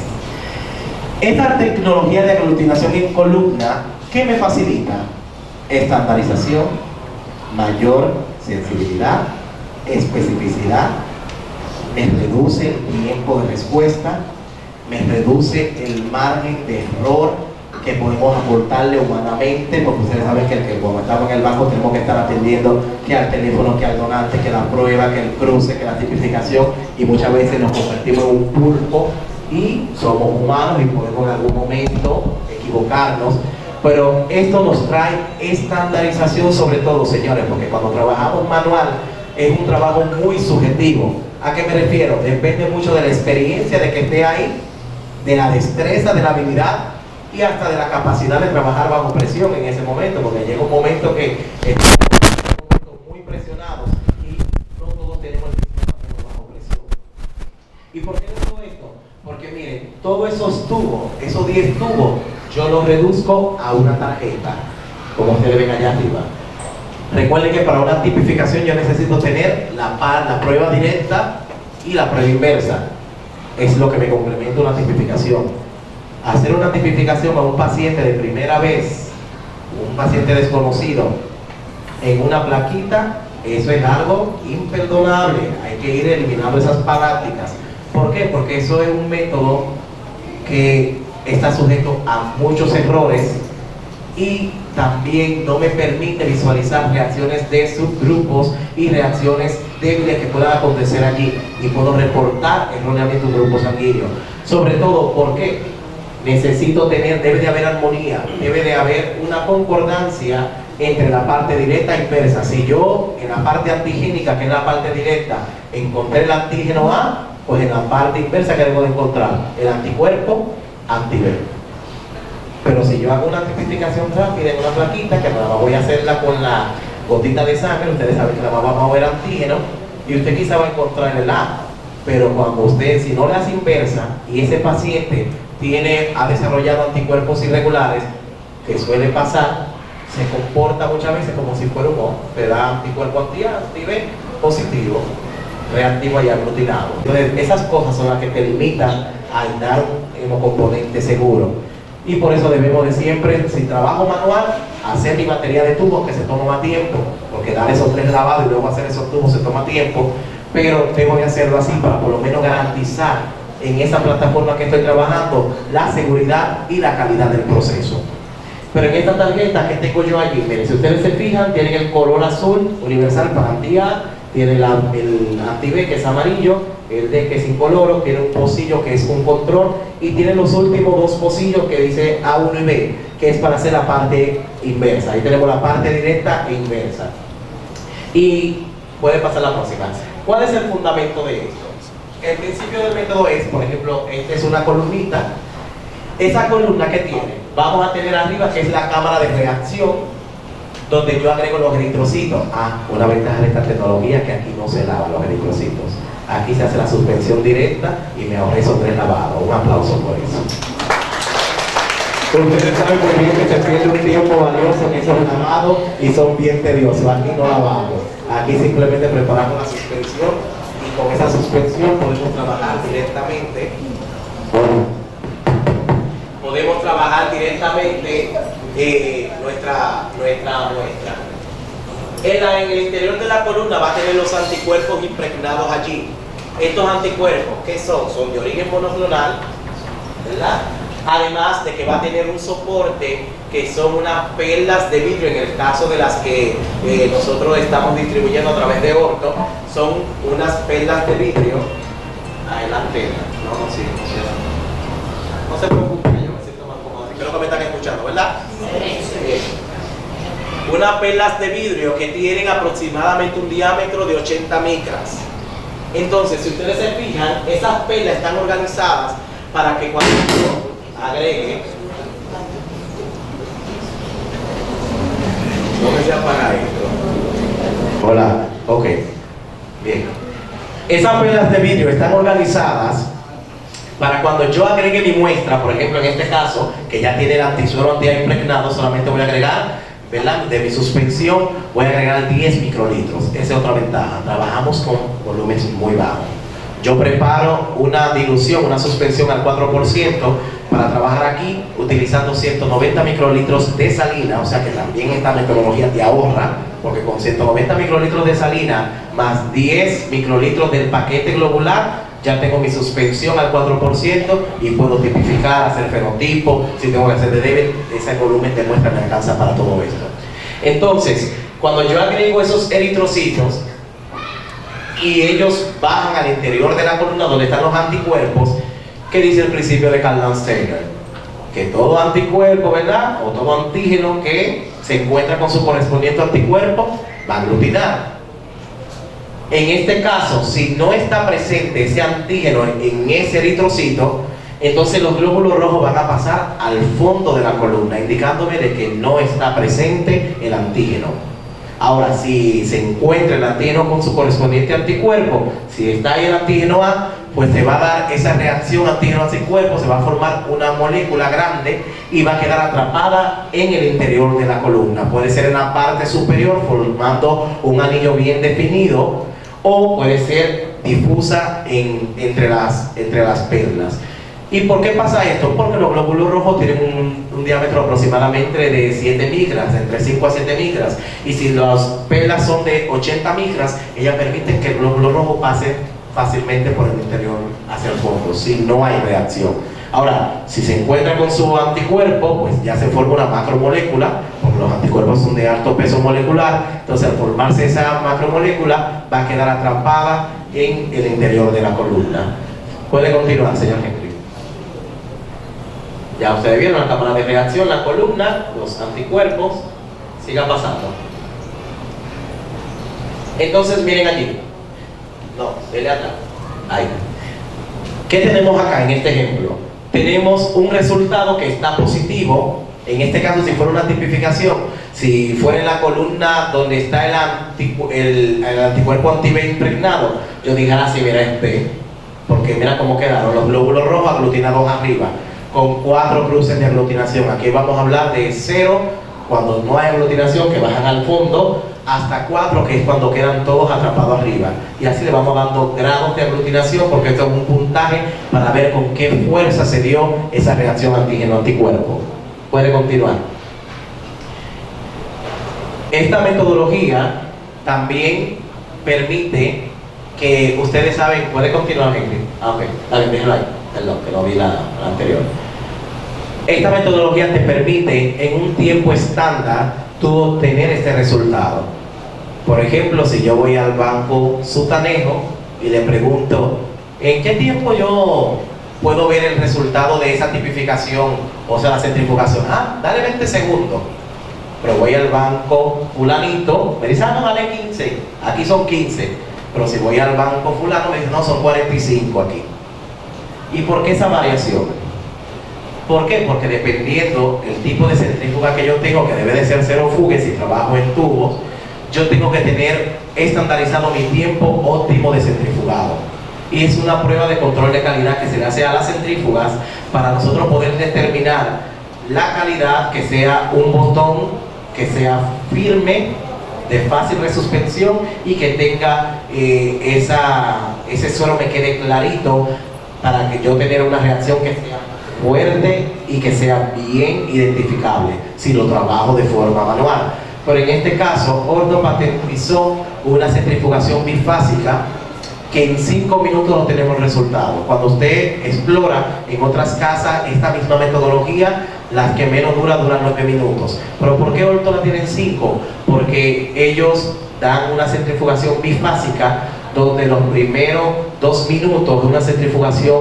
Esta tecnología de aglutinación en columna, ¿qué me facilita? Estandarización, mayor sensibilidad, especificidad, me reduce el tiempo de respuesta, me reduce el margen de error que podemos aportarle humanamente, porque ustedes saben que cuando estamos en el banco tenemos que estar atendiendo que al teléfono, que al donante, que la prueba, que el cruce, que la tipificación, y muchas veces nos convertimos en un pulpo y somos humanos y podemos en algún momento equivocarnos. Pero esto nos trae estandarización, sobre todo, señores, porque cuando trabajamos manual es un trabajo muy subjetivo. ¿A qué me refiero? Depende mucho de la experiencia de que esté ahí, de la destreza, de la habilidad y hasta de la capacidad de trabajar bajo presión en ese momento, porque llega un momento que estamos muy presionados y no todos tenemos el mismo bajo presión. ¿Y por qué digo esto? Porque miren, todos esos tubos, esos 10 tubos, yo los reduzco a una tarjeta, como ustedes ven allá arriba. Recuerden que para una tipificación yo necesito tener la prueba directa y la prueba inversa. Es lo que me complementa una tipificación. Hacer una tipificación a un paciente de primera vez, un paciente desconocido, en una plaquita, eso es algo imperdonable. Hay que ir eliminando esas prácticas. ¿Por qué? Porque eso es un método que está sujeto a muchos errores y también no me permite visualizar reacciones de subgrupos y reacciones débiles que puedan acontecer allí, y puedo reportar erróneamente un grupo sanguíneo. Sobre todo, ¿por qué? Necesito tener, debe de haber armonía, debe de haber una concordancia entre la parte directa e inversa. Si yo en la parte antigénica, que es la parte directa, encontré el antígeno A, pues en la parte inversa que debo de encontrar el anticuerpo anti-B. Pero si yo hago una tipificación rápida en una plaquita, que nada más voy a hacerla con la gotita de sangre, ustedes saben que la vamos a mover antígeno y usted quizá va a encontrar el A. Pero cuando usted, si no le hace inversa y ese paciente ha desarrollado anticuerpos irregulares, que suele pasar, se comporta muchas veces como si fuera un O, te da anticuerpo anti-B positivo, reactivo y aglutinado. Entonces, esas cosas son las que te limitan a dar un hemocomponente seguro. Y por eso debemos de siempre, si trabajo manual, hacer mi batería de tubos, que se toma más tiempo, porque dar esos 3 lavados y luego hacer esos tubos se toma tiempo, pero debo de hacerlo así para por lo menos garantizar en esa plataforma que estoy trabajando la seguridad y la calidad del proceso. Pero en esta tarjeta que tengo yo allí, miren, si ustedes se fijan, tienen el color azul universal para anti-A, tiene el anti-B que es amarillo, el D que es incoloro, tiene un pocillo que es un control y tiene los últimos 2 pocillos que dice A1 y B, que es para hacer la parte inversa. Ahí tenemos la parte directa e inversa. Y puede pasar la próxima. ¿Cuál es el fundamento de esto? El principio del método es, por ejemplo, esta es una columnita. Esa columna que tiene, vamos a tener arriba que es la cámara de reacción, donde yo agrego los eritrocitos. Una ventaja de esta tecnología que aquí no se lavan los eritrocitos. Aquí se hace la suspensión directa y me ahorré esos 3 lavados. Un aplauso por eso. Ustedes saben muy bien que se pierde un tiempo valioso en esos lavados y son bien tediosos. Aquí no lavamos. Aquí simplemente preparamos la suspensión y con esa suspensión podemos trabajar directamente. Podemos trabajar directamente nuestra muestra. En el interior de la columna va a tener los anticuerpos impregnados allí. Estos anticuerpos, ¿qué son? Son de origen monoclonal, ¿verdad? Además de que va a tener un soporte que son unas perlas de vidrio, en el caso de las que nosotros estamos distribuyendo a través de Orto, son unas perlas de vidrio. Adelante, no se preocupen, yo me siento más cómodo, creo que me están escuchando, ¿verdad? Sí. Unas perlas de vidrio que tienen aproximadamente un diámetro de 80 micras. Entonces, si ustedes se fijan, esas perlas están organizadas para que cuando yo agregue, no me se apaga esto. Hola, ok, bien. Esas perlas de vidrio están organizadas para cuando yo agregue mi muestra, por ejemplo en este caso, que ya tiene el antisuero anti-A impregnado, solamente voy a agregar, ¿verdad? De mi suspensión, voy a agregar 10 microlitros. Esa es otra ventaja, trabajamos con volúmenes muy bajos. Yo preparo una dilución, una suspensión al 4% para trabajar aquí utilizando 190 microlitros de salina, o sea que también esta metodología te ahorra, porque con 190 microlitros de salina más 10 microlitros del paquete globular, ya tengo mi suspensión al 4% y puedo tipificar, hacer fenotipo, si tengo que hacer de Devel, ese volumen de muestra me alcanza para todo esto. Entonces, cuando yo agrego esos eritrocitos y ellos bajan al interior de la columna donde están los anticuerpos, ¿qué dice el principio de Karl-Landsteiner? Que todo anticuerpo, ¿verdad? O todo antígeno que se encuentra con su correspondiente anticuerpo va a aglutinar. En este caso, si no está presente ese antígeno en ese eritrocito, entonces los glóbulos rojos van a pasar al fondo de la columna, indicándome de que no está presente el antígeno. Ahora, si se encuentra el antígeno con su correspondiente anticuerpo, si está ahí el antígeno A, pues se va a dar esa reacción antígeno-anticuerpo, se va a formar una molécula grande y va a quedar atrapada en el interior de la columna. Puede ser en la parte superior formando un anillo bien definido, o puede ser difusa entre las perlas. ¿Y por qué pasa esto? Porque los glóbulos rojos tienen un diámetro aproximadamente de 7 micras, entre 5 a 7 micras, y si las perlas son de 80 micras, ellas permiten que el glóbulo rojo pase fácilmente por el interior hacia el fondo, si no hay reacción. Ahora, si se encuentra con su anticuerpo, pues ya se forma una macromolécula, porque los anticuerpos son de alto peso molecular, entonces al formarse esa macromolécula va a quedar atrapada en el interior de la columna. Puede continuar, señor Henry. Ya ustedes vieron la cámara de reacción, la columna, los anticuerpos, siga pasando. Entonces miren allí. No, dele atrás. Ahí. ¿Qué tenemos acá en este ejemplo? tenemos un resultado que está positivo. En este caso, si fuera una tipificación, si fuera en la columna donde está el anticuerpo anti-B impregnado, yo dijera así, mira, es B, porque mira cómo quedaron los glóbulos rojos aglutinados arriba, con 4 cruces de aglutinación. Aquí vamos a hablar de 0, cuando no hay aglutinación, que bajan al fondo, hasta 4, que es cuando quedan todos atrapados arriba. Y así le vamos dando grados de aglutinación, porque esto es un puntaje para ver con qué fuerza se dio esa reacción antígeno-anticuerpo. Puede continuar. Esta metodología también permite que ustedes saben, puede continuar, Henry. Ok, dale, déjalo ahí. Perdón, que no vi la anterior. Esta metodología te permite en un tiempo estándar tú obtener este resultado. Por ejemplo, si yo voy al banco Sutanejo y le pregunto, ¿en qué tiempo yo puedo ver el resultado de esa tipificación, o sea, la centrifugación? Dale 20 segundos. Pero voy al banco fulanito, me dice, no, dale 15, aquí son 15. Pero si voy al banco fulano, me dice, no, son 45 aquí. ¿Y por qué esa variación? ¿Por qué? Porque dependiendo el tipo de centrífuga que yo tengo, que debe de ser cero fugue si trabajo en tubos, yo tengo que tener estandarizado mi tiempo óptimo de centrifugado. Y es una prueba de control de calidad que se le hace a las centrífugas para nosotros poder determinar la calidad, que sea un botón, que sea firme, de fácil resuspensión y que tenga ese suelo me quede clarito para que yo tenga una reacción que sea fuerte y que sea bien identificable si lo trabajo de forma manual. Pero en este caso, Ordo patentizó una centrifugación bifásica que en 5 minutos no tenemos resultado. Cuando usted explora en otras casas esta misma metodología, las que menos duran 9 minutos. ¿Pero por qué Orto la tiene en 5? Porque ellos dan una centrifugación bifásica donde los primeros 2 minutos de una centrifugación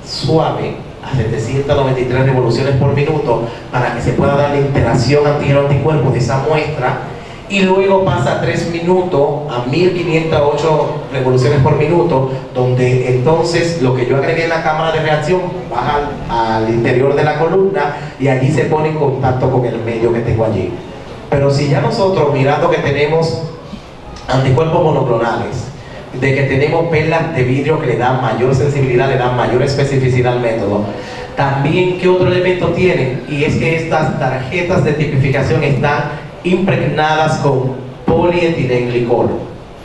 suave a 793 revoluciones por minuto para que se pueda dar la interacción antígeno-anticuerpo de esa muestra, y luego pasa 3 minutos a 1508 revoluciones por minuto, donde entonces lo que yo agregué en la cámara de reacción baja al interior de la columna y allí se pone en contacto con el medio que tengo allí. Pero si ya nosotros, mirando que tenemos anticuerpos monoclonales, de que tenemos perlas de vidrio que le dan mayor sensibilidad, le dan mayor especificidad al método, también ¿qué otro elemento tienen? Y es que estas tarjetas de tipificación están impregnadas con polietilenglicol,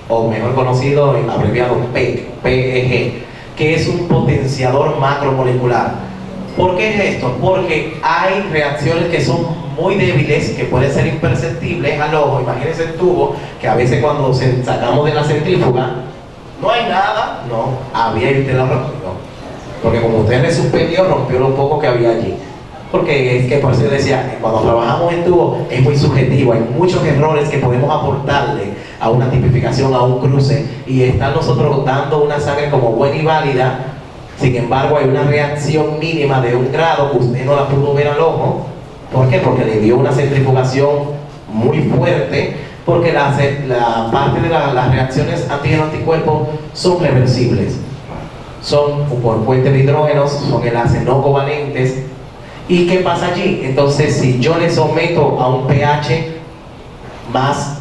o mejor conocido en abreviado PEG, que es un potenciador macromolecular. ¿Por qué es esto? Porque hay reacciones que son muy débiles, que pueden ser imperceptibles al ojo. Imagínense el tubo, que a veces cuando sacamos de la centrífuga, no hay nada, no, había y usted lo rompió. Porque como usted le suspendió, rompió lo poco que había allí. Porque es que por eso yo decía, que cuando trabajamos en tubo es muy subjetivo, hay muchos errores que podemos aportarle a una tipificación, a un cruce, y están nosotros dando una sangre como buena y válida. Sin embargo, hay una reacción mínima de 1 grado que usted no la pudo ver al ojo. ¿Por qué? Porque le dio una centrifugación muy fuerte, porque la parte de las reacciones antígeno-anticuerpos son reversibles. Son por puentes de hidrógenos, son enlaces no covalentes. ¿Y qué pasa allí? Entonces, si yo le someto a un pH más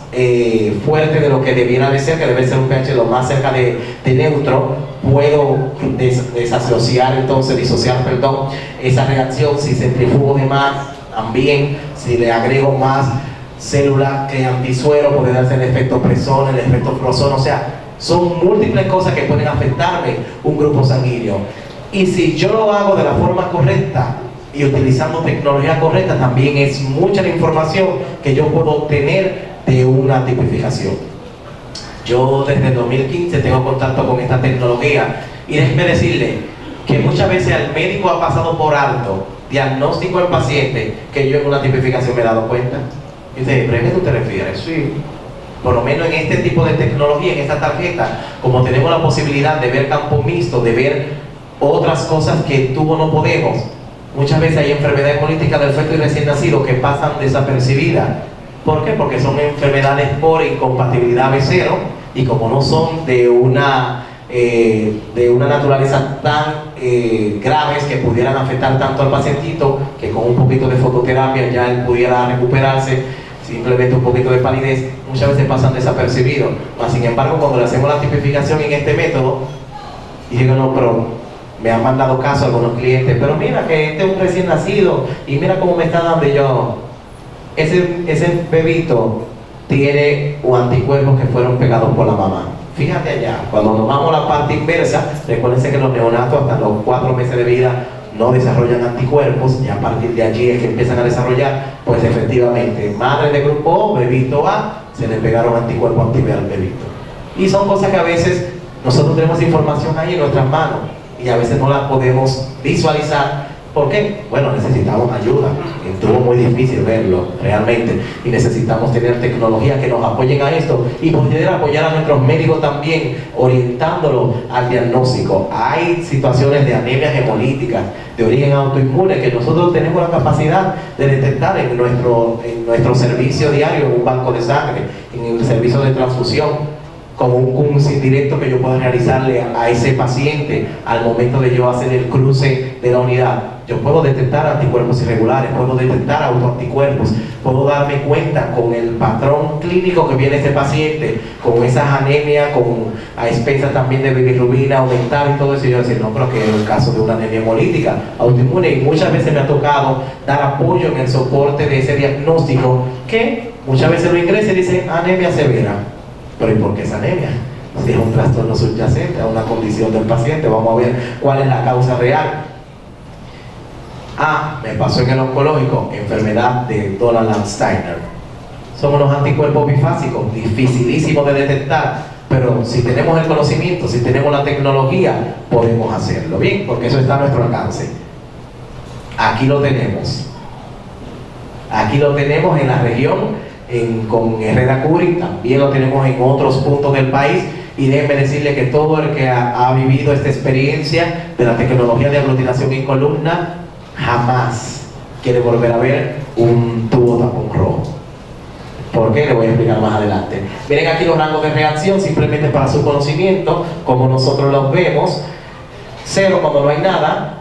fuerte de lo que debiera de ser, que debe ser un pH lo más cerca de neutro, puedo disociar esa reacción. Si centrifugo de más, también, si le agrego más células que antisuero, puede darse el efecto presón, el efecto frozón. O sea, son múltiples cosas que pueden afectarme un grupo sanguíneo. Y si yo lo hago de la forma correcta y utilizando tecnología correcta, también es mucha la información que yo puedo obtener de una tipificación. Yo desde el 2015 tengo contacto con esta tecnología, y déjeme decirle que muchas veces al médico ha pasado por alto diagnóstico al paciente que yo en una tipificación me he dado cuenta. Y dice, ¿pero a qué tú te refieres? Sí. Por lo menos en este tipo de tecnología, en esta tarjeta, como tenemos la posibilidad de ver campo mixto, de ver otras cosas que en tubo no podemos, muchas veces hay enfermedades políticas del feto y recién nacido que pasan desapercibidas. ¿Por qué? Porque son enfermedades por incompatibilidad B0, y como no son de una de una naturaleza tan graves que pudieran afectar tanto al pacientito que con un poquito de fototerapia ya él pudiera recuperarse, simplemente un poquito de palidez, muchas veces pasan desapercibidos. Mas, sin embargo, cuando le hacemos la tipificación en este método, y digo, no, pero me han mandado caso a algunos clientes, pero mira que este es un recién nacido y mira cómo me está dando, y yo, ese bebito tiene anticuerpos que fueron pegados por la mamá. Fíjate allá, cuando nos vamos a la parte inversa, recuérdense que los neonatos hasta los 4 meses de vida no desarrollan anticuerpos, y a partir de allí es que empiezan a desarrollar. Pues efectivamente, madre de grupo O, bebito A, se le pegaron anticuerpos anti-B al bebito. Y son cosas que a veces nosotros tenemos información ahí en nuestras manos y a veces no la podemos visualizar. ¿Por qué? Bueno, necesitamos ayuda. Estuvo muy difícil verlo realmente, y necesitamos tener tecnología que nos apoyen a esto y poder apoyar a nuestros médicos también, orientándolo al diagnóstico. Hay situaciones de anemias hemolíticas de origen autoinmune que nosotros tenemos la capacidad de detectar en nuestro servicio diario, en un banco de sangre, en el servicio de transfusión, como un directo que yo pueda realizarle a ese paciente al momento de yo hacer el cruce de la unidad. Yo puedo detectar anticuerpos irregulares, puedo detectar autoanticuerpos, puedo darme cuenta con el patrón clínico que viene este paciente, con esas anemias, a expensas también de bilirrubina aumentar y todo eso, y yo decir, no, pero que es un caso de una anemia hemolítica autoinmune. Y muchas veces me ha tocado dar apoyo en el soporte de ese diagnóstico, que muchas veces lo ingresa y dice anemia severa. Pero ¿y por qué es anemia? Si es un trastorno subyacente a una condición del paciente, vamos a ver cuál es la causa real. Me pasó en el oncológico, enfermedad de Dolan-Steiner. Son unos anticuerpos bifásicos, dificilísimos de detectar, pero si tenemos el conocimiento, si tenemos la tecnología, podemos hacerlo, bien, porque eso está a nuestro alcance. Aquí lo tenemos. Aquí lo tenemos en la región, con Herrera Curi, también lo tenemos en otros puntos del país, y déjenme decirle que todo el que ha vivido esta experiencia de la tecnología de aglutinación en columna jamás quiere volver a ver un tubo tapón rojo. ¿Por qué? Le voy a explicar más adelante. Miren aquí los rangos de reacción, simplemente para su conocimiento, como nosotros los vemos. 0 cuando no hay nada.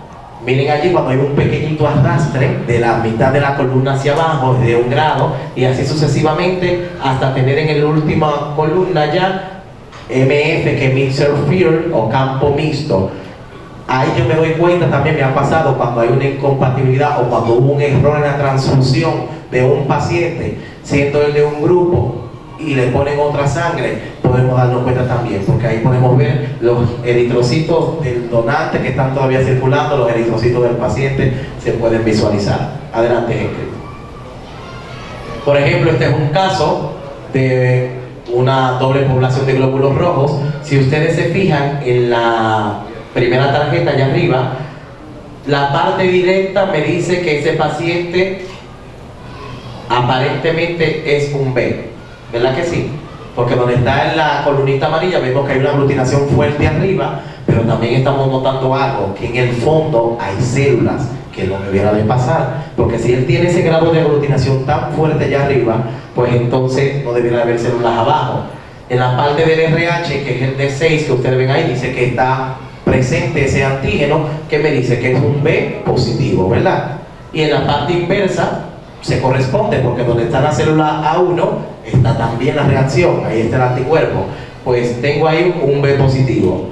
Miren allí cuando hay un pequeñito arrastre de la mitad de la columna hacia abajo, de 1 grado, y así sucesivamente hasta tener en la última columna ya MF, que es Mixed Field o campo mixto. Ahí yo me doy cuenta, también me ha pasado cuando hay una incompatibilidad o cuando hubo un error en la transfusión de un paciente, siendo el de un grupo, y le ponen otra sangre, podemos darnos cuenta también, porque ahí podemos ver los eritrocitos del donante que están todavía circulando, los eritrocitos del paciente se pueden visualizar. Adelante, Henry. Por ejemplo, este es un caso de una doble población de glóbulos rojos. Si ustedes se fijan en la primera tarjeta allá arriba, la parte directa me dice que ese paciente aparentemente es un B. ¿Verdad que sí? Porque donde está en la columnita amarilla vemos que hay una aglutinación fuerte arriba, pero también estamos notando algo, que en el fondo hay células, que no debiera de pasar, porque si él tiene ese grado de aglutinación tan fuerte allá arriba, pues entonces no debiera haber células abajo. En la parte del RH, que es el D6 que ustedes ven ahí, dice que está presente ese antígeno, que me dice que es un B positivo, ¿verdad? Y en la parte inversa se corresponde, porque donde está la célula A1 está también la reacción, ahí está el anticuerpo. Pues tengo ahí un B positivo,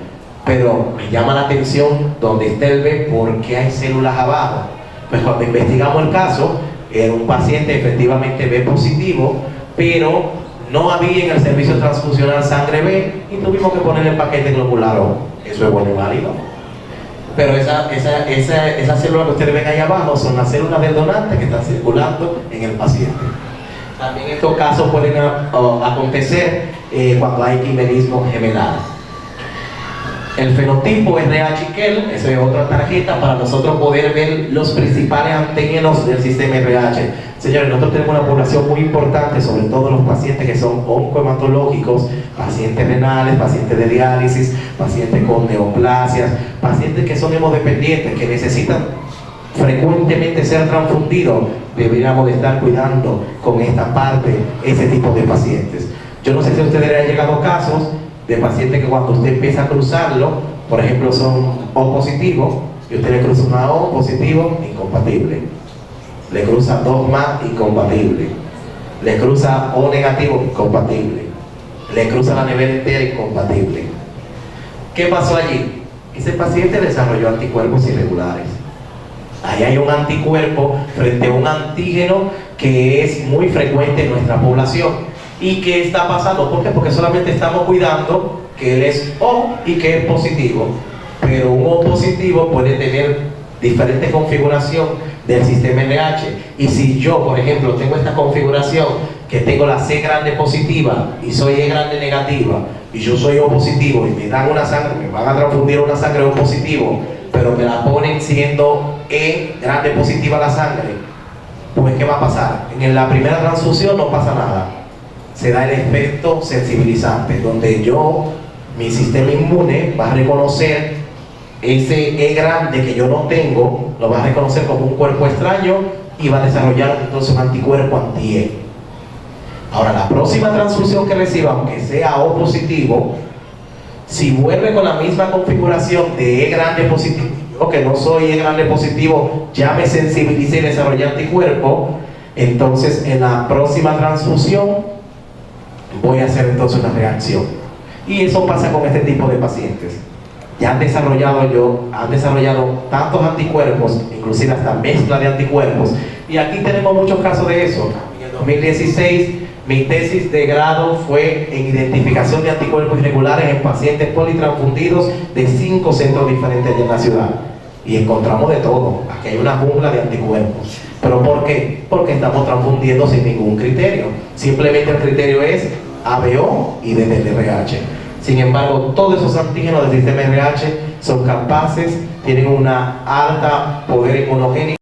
pero me llama la atención donde está el B, porque hay células abajo. Pues cuando investigamos el caso, era un paciente efectivamente B positivo, pero no había en el servicio transfusional sangre B, y tuvimos que ponerle el paquete globular O. Eso es bueno y válido. Pero esa célula que ustedes ven ahí abajo son las células del donante que están circulando en el paciente. También estos casos pueden acontecer cuando hay quimerismo gemelar. El fenotipo RH-Kell, esa es otra tarjeta para nosotros poder ver los principales antígenos del sistema RH. Señores, nosotros tenemos una población muy importante, sobre todo los pacientes que son oncohematológicos, pacientes renales, pacientes de diálisis, pacientes con neoplasias, pacientes que son hemodidependientes, que necesitan frecuentemente ser transfundidos. Deberíamos de estar cuidando con esta parte ese tipo de pacientes. Yo no sé si a ustedes les han llegado casos de pacientes que cuando usted empieza a cruzarlo, por ejemplo, son O positivos, y usted le cruza una O positivo, incompatible. Le cruza 2 más, incompatible. Le cruza O negativo, incompatible. Le cruza la nevera entera, incompatible. ¿Qué pasó allí? Ese paciente desarrolló anticuerpos irregulares. Ahí hay un anticuerpo frente a un antígeno que es muy frecuente en nuestra población. ¿Y qué está pasando? ¿Por qué? Porque solamente estamos cuidando que él es O y que es positivo. Pero un O positivo puede tener diferente configuración del sistema RH. Y si yo, por ejemplo, tengo esta configuración, que tengo la C grande positiva y soy E grande negativa, y yo soy O positivo y me dan una sangre, me van a transfundir una sangre O positivo, pero me la ponen siendo E grande positiva la sangre, pues ¿qué va a pasar? En la primera transfusión no pasa nada. Se da el efecto sensibilizante, donde mi sistema inmune va a reconocer ese E grande que yo no tengo, lo va a reconocer como un cuerpo extraño y va a desarrollar entonces un anticuerpo anti-E. Ahora, la próxima transfusión que reciba, aunque sea O positivo, si vuelve con la misma configuración de E grande positivo, yo que no soy E grande positivo, ya me sensibilicé y desarrollé anticuerpo, entonces en la próxima transfusión voy a hacer entonces una reacción. Y eso pasa con este tipo de pacientes. Ya han desarrollado tantos anticuerpos, inclusive hasta mezcla de anticuerpos, y aquí tenemos muchos casos de eso. En el 2016 mi tesis de grado fue en identificación de anticuerpos irregulares en pacientes politransfundidos de 5 centros diferentes allá en la ciudad, y encontramos de todo. Aquí hay una jungla de anticuerpos. ¿Pero por qué? Porque estamos transfundiendo sin ningún criterio. Simplemente el criterio es ABO y DDRH. Sin embargo, todos esos antígenos del sistema RH son capaces, tienen una alta poder inmunogénico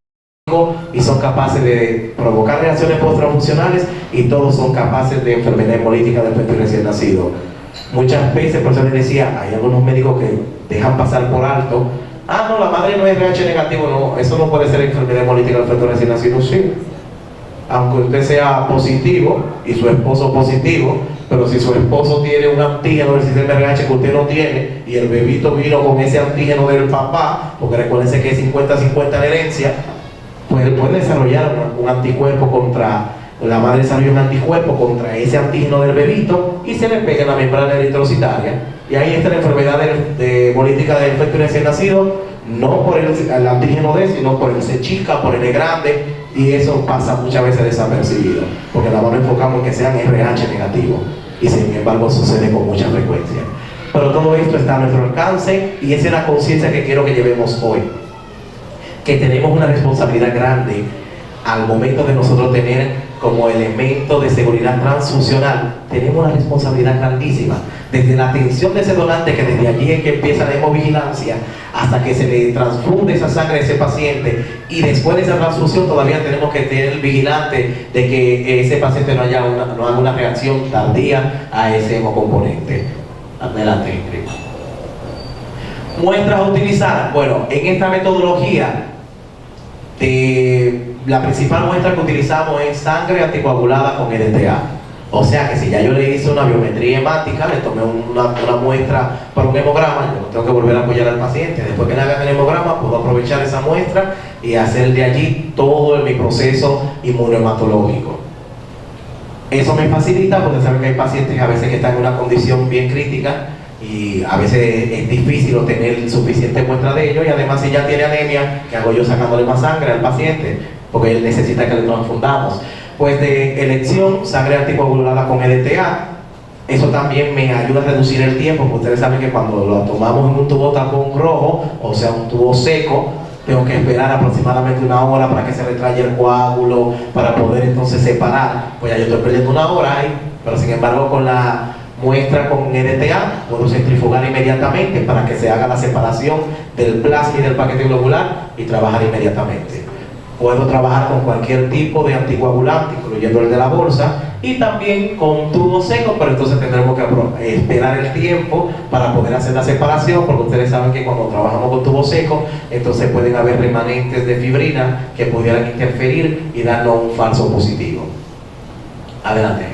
y son capaces de provocar reacciones posttransfusionales, y todos son capaces de enfermedad hemolítica del feto recién nacido. Muchas veces, por eso les decía, hay algunos médicos que dejan pasar por alto: ah, no, la madre no es RH negativo. No, eso no puede ser enfermedad hemolítica del feto recién nacido. Sí, aunque usted sea positivo y su esposo positivo, pero si su esposo tiene un antígeno del sistema RH que usted no tiene, y el bebito vino con ese antígeno del papá, porque recuérdense que es 50-50 la herencia, pues él puede desarrollar un anticuerpo contra, la madre desarrolla un anticuerpo contra ese antígeno del bebito y se le pega en la membrana eritrocitaria, y ahí está la enfermedad de hemolítica del feto recién nacido, no por el antígeno D, sino por el C chica, por el E grande, y eso pasa muchas veces desapercibido, porque nada más nos enfocamos en que sean RH negativos, y sin embargo sucede con mucha frecuencia. Pero todo esto está a nuestro alcance, y esa es la conciencia que quiero que llevemos hoy, que tenemos una responsabilidad grande al momento de nosotros tener como elemento de seguridad transfusional. Tenemos una responsabilidad grandísima, desde la atención de ese donante, que desde allí es que empieza la hemovigilancia, hasta que se le transfunde esa sangre a ese paciente, y después de esa transfusión todavía tenemos que tener vigilante de que ese paciente no haga una reacción tardía a ese hemocomponente. Adelante, Ingrid. Muestras a utilizar. Bueno, en esta metodología la principal muestra que utilizamos es sangre anticoagulada con EDTA. O sea que si ya yo le hice una biometría hemática, le tomé una muestra para un hemograma, yo no tengo que volver a apoyar al paciente. Después que le hagan el hemograma, puedo aprovechar esa muestra y hacer de allí todo mi proceso inmunohematológico. Eso me facilita, porque saben que hay pacientes a veces que están en una condición bien crítica, y a veces es difícil obtener suficiente muestra de ello, y además si ya tiene anemia, ¿qué hago yo sacándole más sangre al paciente? Porque él necesita que le transfundamos. Pues de elección, sangre anticoagulada con EDTA. Eso también me ayuda a reducir el tiempo, porque ustedes saben que cuando lo tomamos en un tubo tapón rojo, o sea un tubo seco, tengo que esperar aproximadamente 1 hora para que se retraiga el coágulo, para poder entonces separar. Pues ya yo estoy perdiendo 1 hora ahí, pero sin embargo con la muestra con EDTA puedo centrifugar inmediatamente para que se haga la separación del plasma y del paquete globular y trabajar inmediatamente. Puedo trabajar con cualquier tipo de anticoagulante, incluyendo el de la bolsa, y también con tubo seco, pero entonces tendremos que esperar el tiempo para poder hacer la separación, porque ustedes saben que cuando trabajamos con tubo seco, entonces pueden haber remanentes de fibrina que pudieran interferir y darnos un falso positivo. Adelante.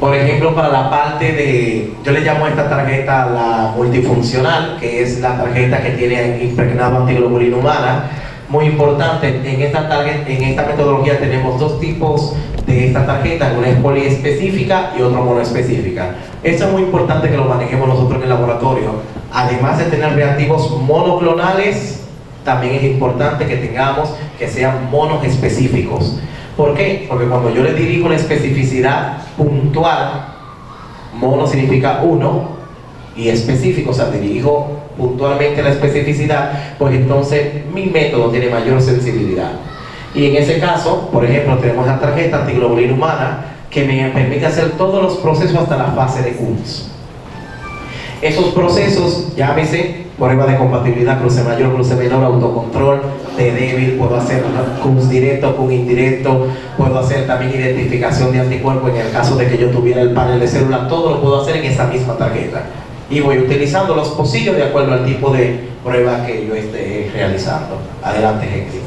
Por ejemplo, para la parte de, yo le llamo a esta tarjeta la multifuncional, que es la tarjeta que tiene impregnado antiglobulina humana. Muy importante, en esta metodología tenemos dos tipos de esta tarjeta, una es poliespecífica y otra monoespecífica. Esto es muy importante que lo manejemos nosotros en el laboratorio. Además de tener reactivos monoclonales, también es importante que tengamos que sean monoespecíficos. ¿Por qué? Porque cuando yo le dirijo la especificidad puntual, mono significa uno, y específico, o sea, dirijo puntualmente la especificidad, pues entonces mi método tiene mayor sensibilidad. Y en ese caso, por ejemplo, tenemos la tarjeta antiglobulina humana que me permite hacer todos los procesos hasta la fase de Kunz. Esos procesos, llámese prueba de compatibilidad, cruce mayor, cruce menor, autocontrol, de débil, puedo hacer Kunz directo, Kunz indirecto, puedo hacer también identificación de anticuerpos en el caso de que yo tuviera el panel de células, todo lo puedo hacer en esa misma tarjeta. Y voy utilizando los pocillos de acuerdo al tipo de prueba que yo esté realizando. Adelante, Henry.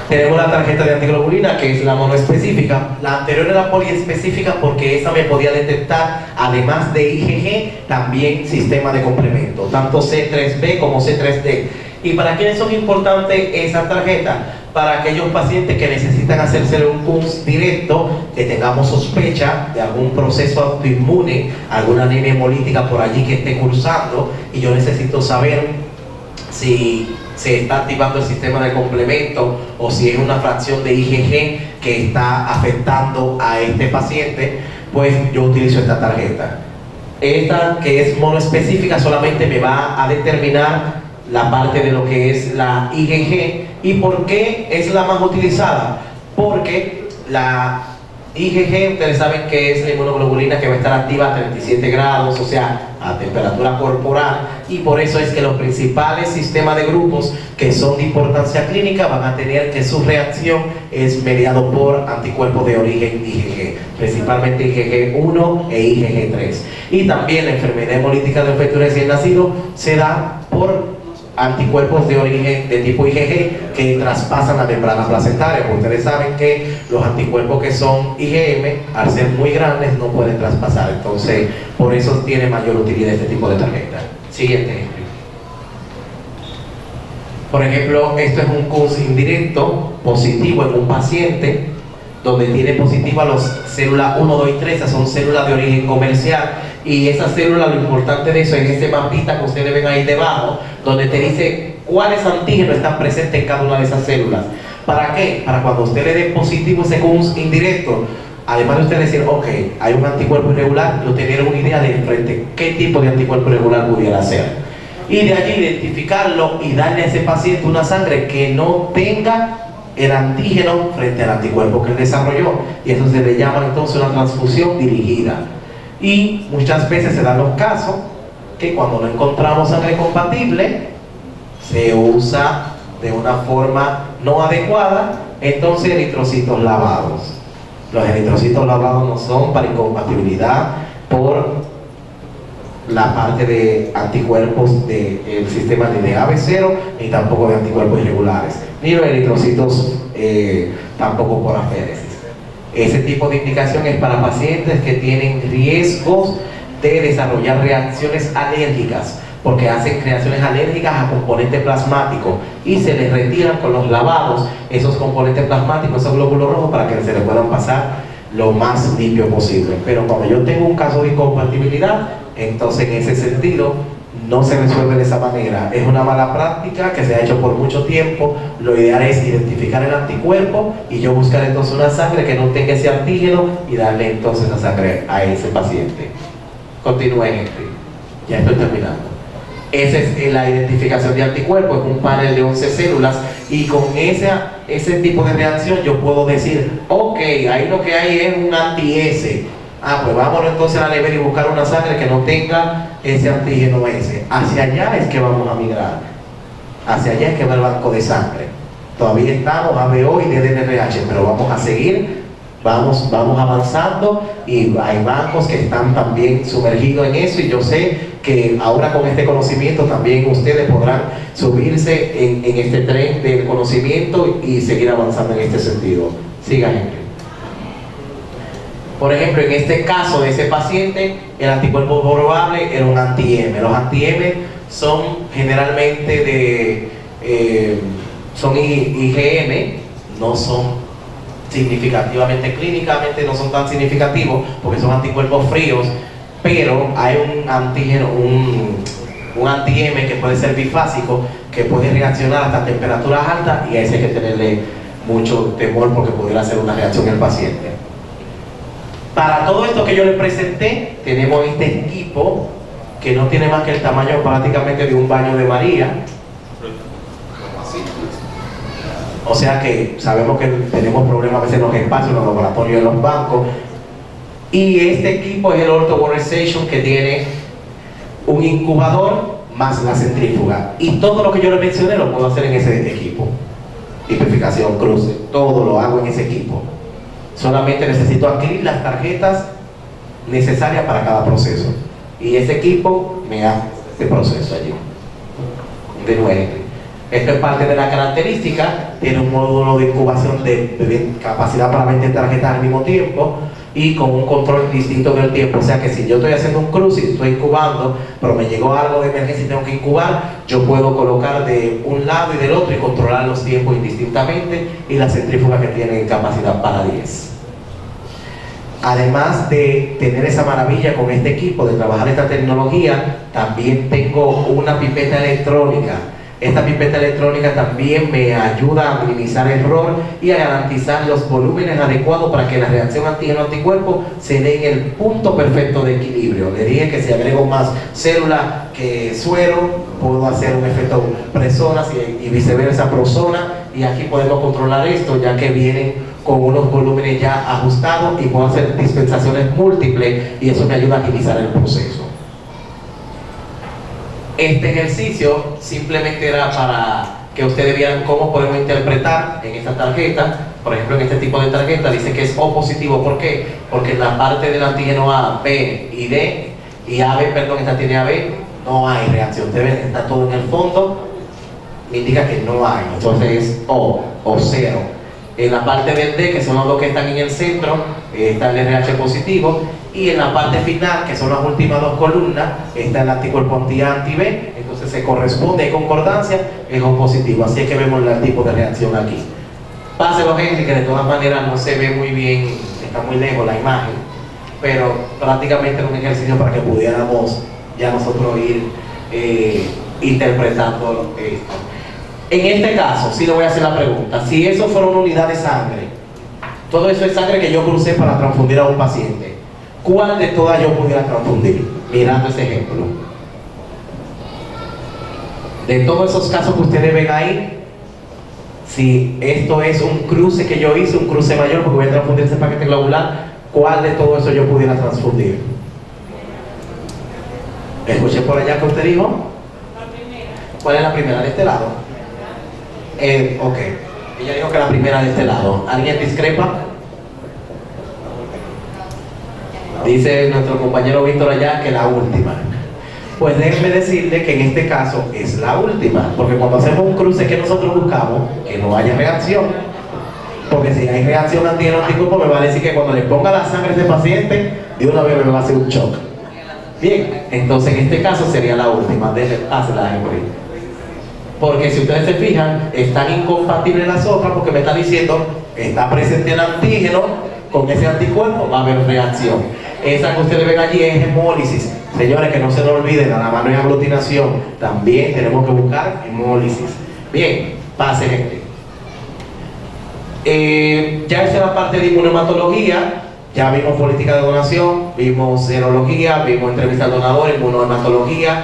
Tenemos la tarjeta de antiglobulina, que es la monoespecífica. La anterior era poliespecífica porque esa me podía detectar, además de IgG, también sistema de complemento, tanto C3b como C3d. ¿Y para quiénes son importantes esa tarjeta? Para aquellos pacientes que necesitan hacerse un Kunz directo, que tengamos sospecha de algún proceso autoinmune, alguna anemia hemolítica por allí que esté cursando, y yo necesito saber si se está activando el sistema de complemento o si es una fracción de IgG que está afectando a este paciente, pues yo utilizo esta tarjeta. Esta, que es monoespecífica, solamente me va a determinar la parte de lo que es la IgG. ¿Y por qué es la más utilizada? Porque la IgG, ustedes saben que es la inmunoglobulina que va a estar activa a 37 grados, o sea, a temperatura corporal, y por eso es que los principales sistemas de grupos que son de importancia clínica van a tener que su reacción es mediado por anticuerpos de origen IgG, principalmente IgG1 e IgG3. Y también la enfermedad hemolítica del feto recién nacido se da por anticuerpos de origen de tipo IgG que traspasan la membrana placentaria. Porque ustedes saben que los anticuerpos que son IgM, al ser muy grandes, no pueden traspasar. Entonces, por eso tiene mayor utilidad este tipo de tarjeta. Siguiente ejemplo. Por ejemplo, esto es un Kunz indirecto positivo en un paciente donde tiene positiva las células 1, 2 y 3, esas son células de origen comercial. Y esa célula, lo importante de eso es ese mapita que ustedes ven ahí debajo, donde te dice cuáles antígenos están presentes en cada una de esas células. ¿Para qué? Para cuando usted le dé positivo ese Kunz indirecto, además de usted decir, ok, hay un anticuerpo irregular, yo tener una idea de frente qué tipo de anticuerpo irregular pudiera ser. Y de allí identificarlo y darle a ese paciente una sangre que no tenga el antígeno frente al anticuerpo que él desarrolló. Y eso se le llama entonces una transfusión dirigida. Y muchas veces se dan los casos que cuando no encontramos sangre compatible, se usa de una forma no adecuada, entonces eritrocitos lavados. Los eritrocitos lavados no son para incompatibilidad por la parte de anticuerpos del sistema ni de AB0, ni tampoco de anticuerpos irregulares, ni los eritrocitos tampoco por aféresis. Ese tipo de indicación es para pacientes que tienen riesgos de desarrollar reacciones alérgicas, porque hacen reacciones alérgicas a componentes plasmáticos y se les retiran con los lavados esos componentes plasmáticos, esos glóbulos rojos, para que se les puedan pasar lo más limpio posible. Pero cuando yo tengo un caso de incompatibilidad, entonces en ese sentido no se resuelve de esa manera. Es una mala práctica que se ha hecho por mucho tiempo. Lo ideal es identificar el anticuerpo y yo buscar entonces una sangre que no tenga ese antígeno y darle entonces la sangre a ese paciente. Continúe, Henry. Ya estoy terminando. Esa es la identificación de anticuerpos, es un panel de 11 células, y con ese tipo de reacción yo puedo decir, ok, ahí lo que hay es un anti-S. Pues vámonos entonces a la nevera y buscar una sangre que no tenga ese antígeno S. Hacia allá es que vamos a migrar. Hacia allá es que va el banco de sangre. Todavía estamos ABO y DNRH, pero vamos a seguir, vamos avanzando, y hay bancos que están también sumergidos en eso, y yo sé que ahora con este conocimiento también ustedes podrán subirse en este tren del conocimiento y seguir avanzando en este sentido. Siga, Henry. Por ejemplo, en este caso de ese paciente, el anticuerpo probable era un anti-M. Los anti-M son generalmente son IgM, no son significativamente, clínicamente no son tan significativos porque son anticuerpos fríos, pero hay un antígeno, un anti-M que puede ser bifásico, que puede reaccionar hasta temperaturas altas, y a ese hay que tenerle mucho temor porque pudiera hacer una reacción en el paciente. Para todo esto que yo les presenté, tenemos este equipo que no tiene más que el tamaño prácticamente de un baño de María. O sea que sabemos que tenemos problemas a veces en los espacios, en los laboratorios, en los bancos. Y este equipo es el Ortho Workstation, que tiene un incubador más la centrífuga. Y todo lo que yo les mencioné lo puedo hacer en ese equipo. Tipificación, cruce, todo lo hago en ese equipo. Solamente necesito adquirir las tarjetas necesarias para cada proceso. Y ese equipo me hace este proceso allí. De nuevo. Esto es parte de la característica. Tiene un módulo de incubación de capacidad para 20 tarjetas al mismo tiempo y con un control distinto del tiempo. O sea que si yo estoy haciendo un cruce y estoy incubando, pero me llegó algo de emergencia y tengo que incubar, yo puedo colocar de un lado y del otro y controlar los tiempos indistintamente, y la centrífuga que tiene capacidad para 10. Además de tener esa maravilla con este equipo, de trabajar esta tecnología, también tengo una pipeta electrónica. Esta pipeta electrónica también me ayuda a minimizar error y a garantizar los volúmenes adecuados para que la reacción antígeno-anticuerpo se dé en el punto perfecto de equilibrio. Le dije que si agrego más célula que suero, puedo hacer un efecto presonas y viceversa prosona, y aquí podemos controlar esto ya que vienen con unos volúmenes ya ajustados, y puedo hacer dispensaciones múltiples, y eso me ayuda a agilizar el proceso. Este ejercicio simplemente era para que ustedes vieran cómo podemos interpretar en esta tarjeta. Por ejemplo, en este tipo de tarjeta dice que es O positivo. ¿Por qué? Porque en la parte del antígeno A, B y D, y AB, perdón, esta tiene AB, no hay reacción. Ustedes ven, está todo en el fondo, indica que no hay. Entonces es O 0. En la parte del D, que son los dos que están en el centro, está el RH positivo, y en la parte final, que son las últimas dos columnas, está el anticuerpo anti-A, anti-B, entonces se corresponde, hay concordancia, es O positivo. Así es que vemos el tipo de reacción aquí. Páselo, gente, que de todas maneras no se ve muy bien, está muy lejos la imagen, pero prácticamente es un ejercicio para que pudiéramos ya nosotros ir interpretando esto. En este caso, sí le voy a hacer la pregunta: si eso fuera una unidad de sangre, todo eso es sangre que yo crucé para transfundir a un paciente, ¿cuál de todas yo pudiera transfundir? Mirando ese ejemplo. De todos esos casos que ustedes ven ahí, si esto es un cruce que yo hice, un cruce mayor, porque voy a transfundir ese paquete globular, ¿cuál de todo eso yo pudiera transfundir? Escuché por allá que usted dijo. ¿Cuál es la primera? ¿De este lado? Ok. Ella dijo que la primera de este lado. ¿Alguien discrepa? Dice nuestro compañero Víctor allá que la última. Pues déjenme decirle que en este caso es la última, porque cuando hacemos un cruce, que nosotros buscamos que no haya reacción, porque si hay reacción antígeno-anticuerpo me va a decir que cuando le ponga la sangre a este paciente, de una vez me va a hacer un shock. Bien, entonces en este caso sería la última. Hazla, Henry. Porque si ustedes se fijan, están incompatibles las otras, porque me están diciendo está presente el antígeno con ese anticuerpo, va a haber reacción. Esa que ustedes ven allí es hemólisis. Señores, que no se nos olviden, nada más no es aglutinación, también tenemos que buscar hemólisis. Bien, pase, gente. Ya esa es la parte de inmunohematología. Ya vimos política de donación, vimos serología, vimos entrevista al donador, inmunohematología.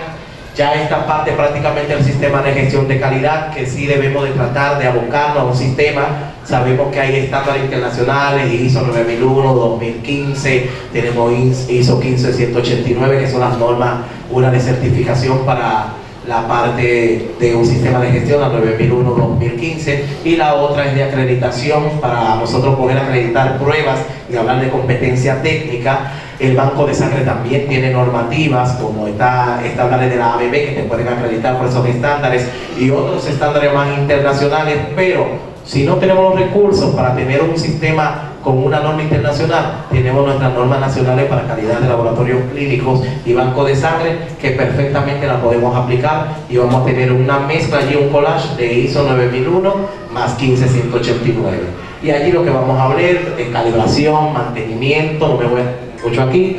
Ya esta parte prácticamente del sistema de gestión de calidad, que sí debemos de tratar de abocarnos a un sistema. Sabemos que hay estándares internacionales, ISO 9001, 2015, tenemos ISO 15189, que son las normas, una de certificación para la parte de un sistema de gestión, la 9001, 2015, y la otra es de acreditación para nosotros poder acreditar pruebas y hablar de competencia técnica. El banco de sangre también tiene normativas, como estándares de la ABB, que te pueden acreditar por esos estándares, y otros estándares más internacionales. Pero si no tenemos los recursos para tener un sistema con una norma internacional, tenemos nuestras normas nacionales para calidad de laboratorios clínicos y banco de sangre que perfectamente la podemos aplicar, y vamos a tener una mezcla allí, un collage de ISO 9001 más 15189. Y allí lo que vamos a ver es calibración, mantenimiento, no me voy mucho aquí.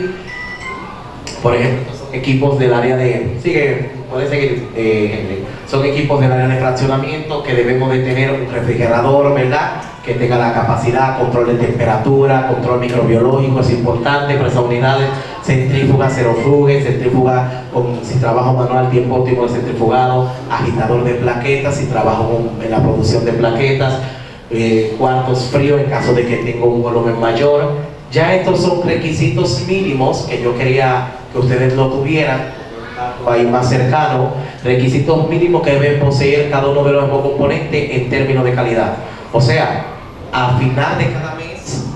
Por ejemplo, son equipos del área de... puede seguir, Henry. Son equipos del área de fraccionamiento que debemos de tener un refrigerador, ¿verdad? Que tenga la capacidad, control de temperatura, control microbiológico, es importante, presa unidades, centrífuga, cerofugue, centrífuga si trabajo manual, tiempo óptimo de centrifugado, agitador de plaquetas, si trabajo en la producción de plaquetas, cuartos fríos en caso de que tenga un volumen mayor. Ya estos son requisitos mínimos que yo quería que ustedes lo tuvieran ahí más cercano, requisitos mínimos que deben poseer cada uno de los componentes en términos de calidad. O sea, a final de cada mes,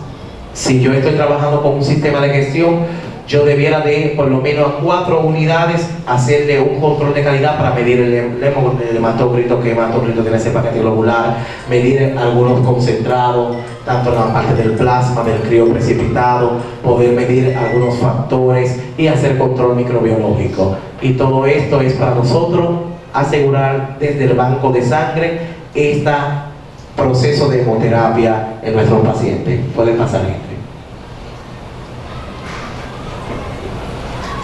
si yo estoy trabajando con un sistema de gestión, yo debiera de por lo menos a 4 unidades hacerle un control de calidad para medir el hematocrito, que hematocrito tiene ese paquete globular, medir algunos concentrados, tanto en la parte del plasma, del crío precipitado, poder medir algunos factores y hacer control microbiológico. Y todo esto es para nosotros asegurar desde el banco de sangre este proceso de hemoterapia en nuestros pacientes. Pueden pasar, gente.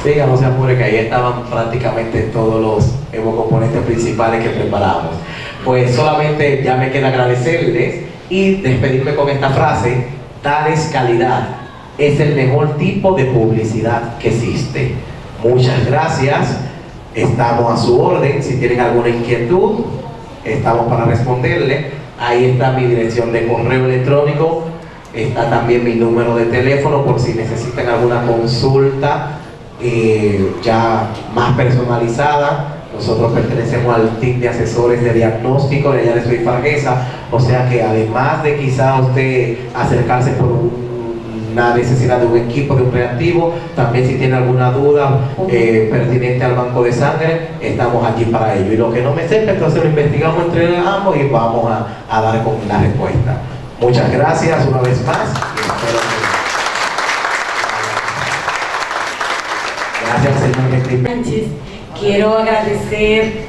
Sí, no se apure, que ahí estaban prácticamente todos los hemocomponentes principales que preparamos. Pues solamente ya me queda agradecerles y despedirme con esta frase: Thales Calidad es el mejor tipo de publicidad que existe. Muchas gracias, estamos a su orden. Si tienen alguna inquietud, estamos para responderle. Ahí está mi dirección de correo electrónico, está también mi número de teléfono por si necesitan alguna consulta ya más personalizada. Nosotros pertenecemos al team de asesores de diagnóstico de allá de Soy Farguesa, o sea que además de quizá usted acercarse por una necesidad de un equipo, de un reactivo, también si tiene alguna duda pertinente al banco de sangre, estamos allí para ello. Y lo que no me sepa, entonces lo investigamos entre ambos y vamos a dar con la respuesta. Muchas gracias una vez más y espero que... Gracias, señor Sánchez. Quiero agradecer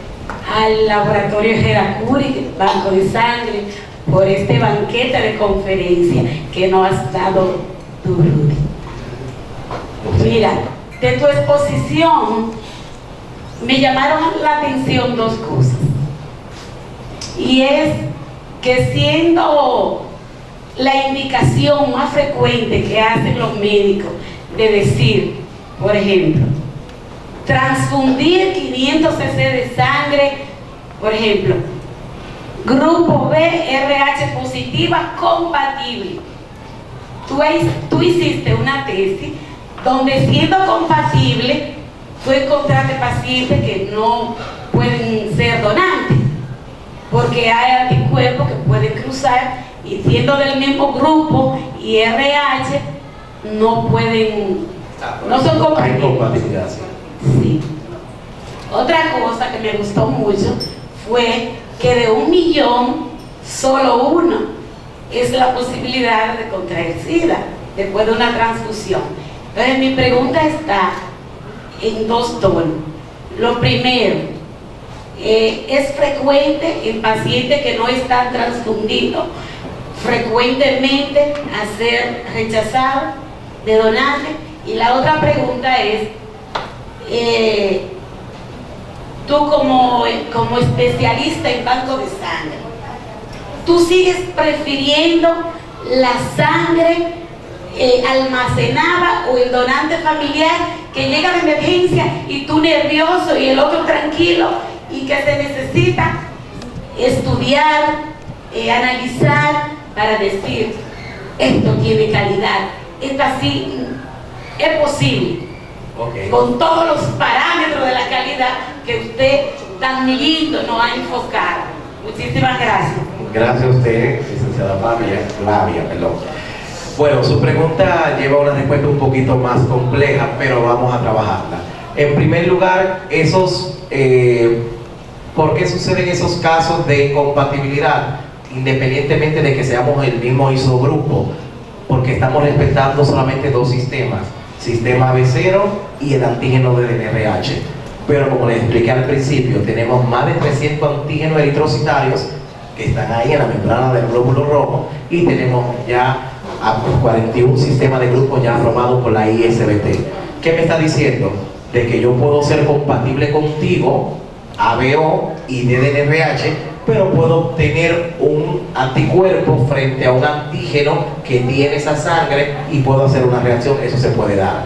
al laboratorio Geracuri, Banco de Sangre, por este banquete de conferencia que nos has dado tú, Rudy. Mira, de tu exposición me llamaron la atención 2 cosas. Y es que siendo la indicación más frecuente que hacen los médicos de decir, por ejemplo, transfundir 500 cc de sangre, por ejemplo, grupo B, RH positiva, compatible. Tú hiciste una tesis donde, siendo compatible, tú encontraste pacientes que no pueden ser donantes, porque hay anticuerpos que pueden cruzar y, siendo del mismo grupo y RH, no pueden, no son compatibles. Sí. Otra cosa que me gustó mucho fue que de 1 millón, solo 1 es la posibilidad de contraer SIDA después de una transfusión. Entonces mi pregunta está en 2 tonos. Lo primero, ¿es frecuente en pacientes que no están transfundidos frecuentemente a ser rechazados de donantes? Y la otra pregunta es, tú como especialista en banco de sangre, ¿tú sigues prefiriendo la sangre almacenada o el donante familiar que llega de emergencia y tú nervioso y el otro tranquilo, y que se necesita estudiar, analizar para decir esto tiene calidad, esta sí es posible? Okay. Con todos los parámetros de la calidad que usted tan lindo nos ha enfocado. Muchísimas gracias. Gracias a usted, licenciada Flavia, perdón. Bueno, su pregunta lleva una respuesta un poquito más compleja, pero vamos a trabajarla. En primer lugar, ¿por qué suceden esos casos de incompatibilidad? Independientemente de que seamos el mismo isogrupo, porque estamos respetando solamente dos sistemas, sistema B0 y el antígeno de DNRH. Pero como les expliqué al principio, tenemos más de 300 antígenos eritrocitarios que están ahí en la membrana del glóbulo rojo, y tenemos ya a 41 sistemas de grupos ya formados por la ISBT. ¿Qué me está diciendo? De que yo puedo ser compatible contigo, ABO y DNRH, pero puedo obtener un anticuerpo frente a un antígeno que tiene esa sangre y puedo hacer una reacción. Eso se puede dar.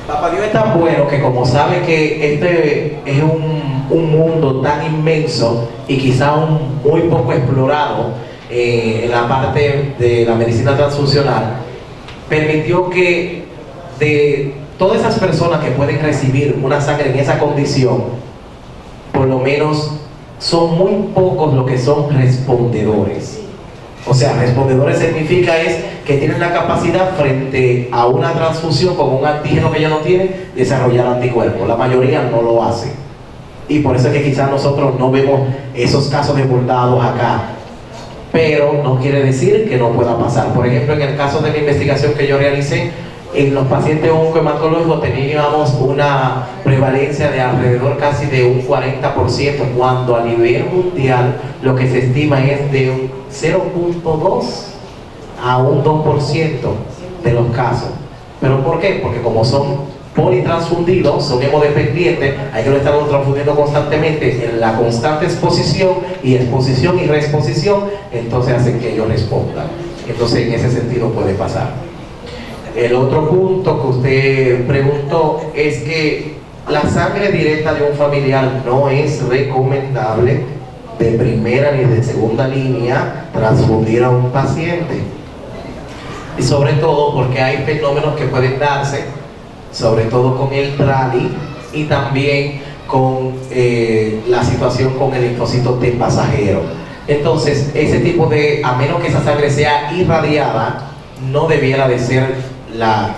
Papá Dios es tan bueno que, como sabe que este es un mundo tan inmenso y quizá muy poco explorado en la parte de la medicina transfusional, permitió que de todas esas personas que pueden recibir una sangre en esa condición, por lo menos son muy pocos los que son respondedores. O sea, respondedores significa es que tienen la capacidad frente a una transfusión con un antígeno que ya no tienen, desarrollar anticuerpos. La mayoría no lo hace. Y por eso es que quizás nosotros no vemos esos casos desbordados acá. Pero no quiere decir que no pueda pasar. Por ejemplo, en el caso de la investigación que yo realicé, en los pacientes oncohematológicos teníamos una prevalencia de alrededor casi de un 40%, cuando a nivel mundial lo que se estima es de un 0.2 a un 2% de los casos. ¿Pero por qué? Porque como son politransfundidos, son hemodependientes, hay que lo estamos transfundiendo constantemente en la constante exposición y reexposición, entonces hacen que ellos respondan. Entonces en ese sentido puede pasar. El otro punto que usted preguntó es que la sangre directa de un familiar no es recomendable de primera ni de segunda línea transfundir a un paciente. Y sobre todo porque hay fenómenos que pueden darse, sobre todo con el TRALI y también con la situación con el linfocito T pasajero. Entonces, ese tipo de, a menos que esa sangre sea irradiada, no debiera de ser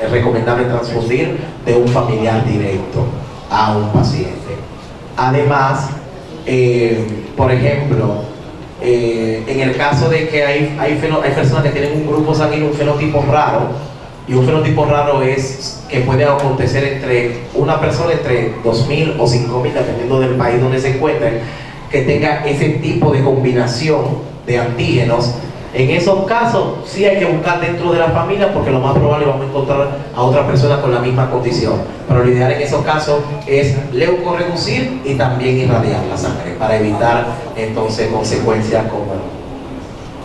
recomendable transfundir de un familiar directo a un paciente. Además, por ejemplo, en el caso de que hay personas que tienen un grupo sanguíneo, un fenotipo raro, y un fenotipo raro es que puede acontecer entre una persona entre 2.000 o 5.000, dependiendo del país donde se encuentren, que tenga ese tipo de combinación de antígenos. En esos casos sí hay que buscar dentro de la familia, porque lo más probable vamos a encontrar a otra persona con la misma condición. Pero lo ideal en esos casos es leucorreducir y también irradiar la sangre para evitar entonces consecuencias como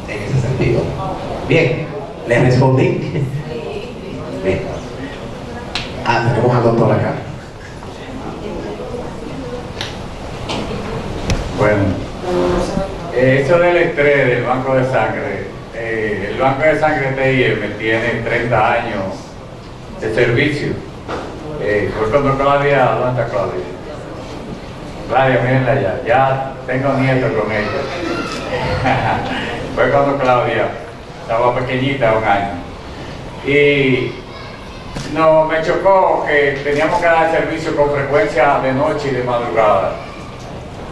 en ese sentido. Bien, ¿les respondí? Bien. Tenemos al doctor acá. Bueno, eso del estrés del banco de sangre, el banco de sangre TIM tiene 30 años de servicio. Fue cuando Claudia, ¿dónde está Claudia? Claudia, mírenla allá, ya tengo nietos con ella. Fue cuando Claudia estaba pequeñita, 1 año. Y no, me chocó que teníamos que dar servicio con frecuencia de noche y de madrugada.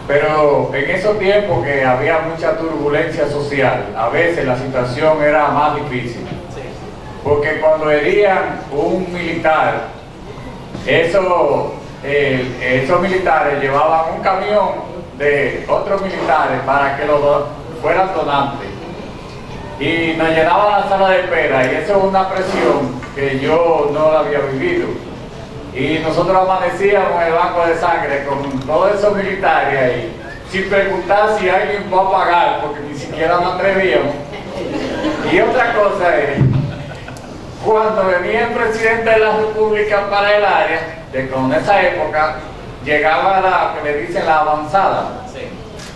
Pero en esos tiempos que había mucha turbulencia social, a veces la situación era más difícil. Porque cuando herían un militar, esos militares llevaban un camión de otros militares para que los fueran donantes. Y nos llenaban la sala de espera, y eso es una presión que yo no la había vivido. Y nosotros amanecíamos en el banco de sangre con todos esos militares ahí, sin preguntar si alguien va a pagar, porque ni siquiera nos atrevíamos. Y otra cosa es, cuando venía el presidente de la República para el área, con esa época, llegaba la que le dicen la avanzada.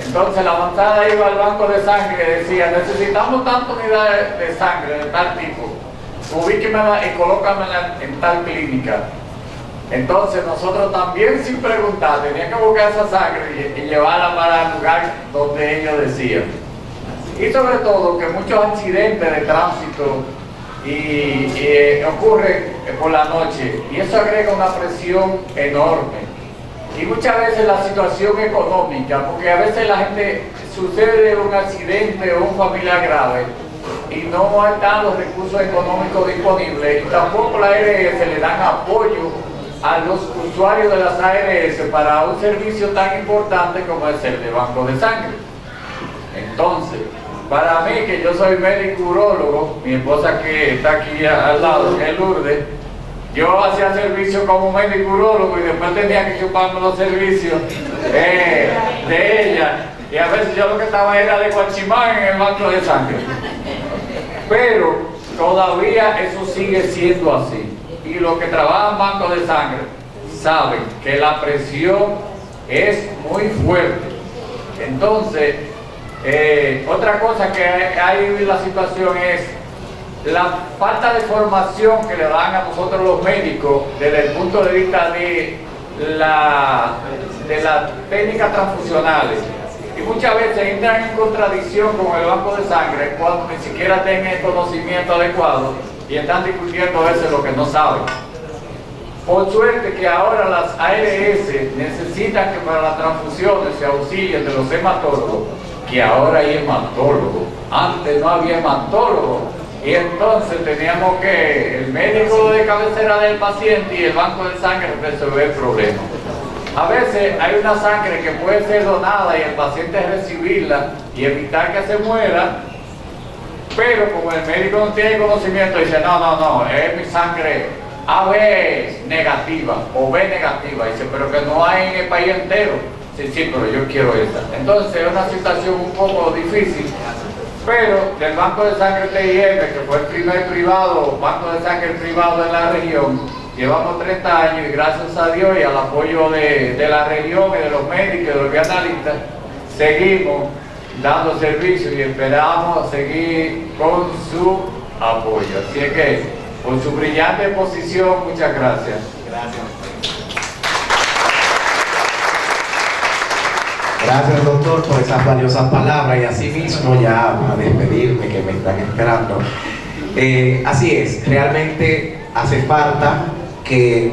Entonces la avanzada iba al banco de sangre y decía, necesitamos tantas unidades de sangre de tal tipo, ubíquemela y colócamela en tal clínica. Entonces nosotros también, sin preguntar, teníamos que buscar esa sangre y llevarla para el lugar donde ellos decían. Y sobre todo que muchos accidentes de tránsito ocurren por la noche, y eso agrega una presión enorme. Y muchas veces la situación económica, porque a veces la gente sucede un accidente o un familiar grave, y no están los recursos económicos disponibles, y tampoco la ARS le dan apoyo a los usuarios de las ARS para un servicio tan importante como es el de banco de sangre. Entonces, para mí, que yo soy médico urólogo, mi esposa que está aquí al lado, que es Lourdes, yo hacía servicio como médico urólogo y después tenía que chuparme los servicios de ella, y a veces yo lo que estaba era de guachimán en el banco de sangre. Pero todavía eso sigue siendo así, y los que trabajan en banco de sangre saben que la presión es muy fuerte. Entonces, otra cosa que hay en la situación es la falta de formación que le dan a nosotros los médicos desde el punto de vista de las técnicas transfusionales, y muchas veces entran en contradicción con el banco de sangre cuando ni siquiera tienen el conocimiento adecuado y están discutiendo a veces lo que no saben. Por suerte que ahora las ARS necesitan que para las transfusiones se auxilien de los hematólogos, que ahora hay hematólogos. Antes no había hematólogos, y entonces teníamos que el médico de cabecera del paciente y el banco de sangre resolver el problema. A veces hay una sangre que puede ser donada y el paciente recibirla y evitar que se muera, pero como el médico no tiene conocimiento, dice no, es mi sangre AB negativa o B negativa. Dice, pero que no hay en el país entero. Sí, pero yo quiero esta. Entonces es una situación un poco difícil, pero del Banco de Sangre TIM, que fue el primer banco de sangre privado en la región, llevamos 30 años y gracias a Dios y al apoyo de la región y de los médicos y de los analistas, seguimos dando servicio y esperamos seguir con su apoyo. Así es que, por su brillante exposición, muchas gracias. Gracias. Gracias, doctor, por esas valiosas palabras, y así mismo ya a despedirme, que me están esperando. Así es, realmente hace falta que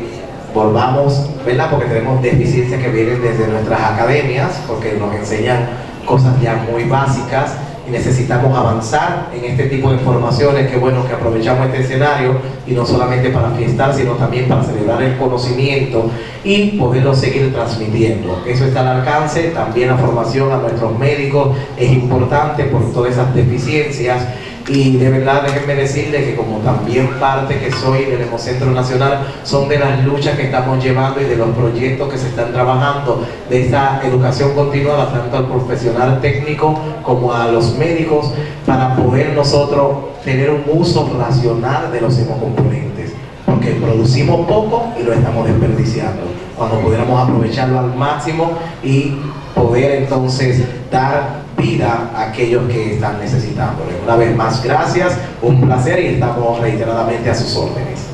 volvamos, ¿verdad? Porque tenemos deficiencias que vienen desde nuestras academias, porque nos enseñan cosas ya muy básicas, y necesitamos avanzar en este tipo de formaciones. Qué bueno que aprovechamos este escenario, y no solamente para fiestar, sino también para celebrar el conocimiento y poderlo seguir transmitiendo. Eso está al alcance. También la formación a nuestros médicos es importante por todas esas deficiencias. Y de verdad, déjenme decirles que como también parte que soy del Hemocentro Nacional, son de las luchas que estamos llevando y de los proyectos que se están trabajando de esa educación continuada, tanto al profesional técnico como a los médicos, para poder nosotros tener un uso racional de los hemocomponentes, porque producimos poco y lo estamos desperdiciando, cuando pudiéramos aprovecharlo al máximo y poder entonces dar vida a aquellos que están necesitándolo. Una vez más, gracias, un placer, y estamos reiteradamente a sus órdenes.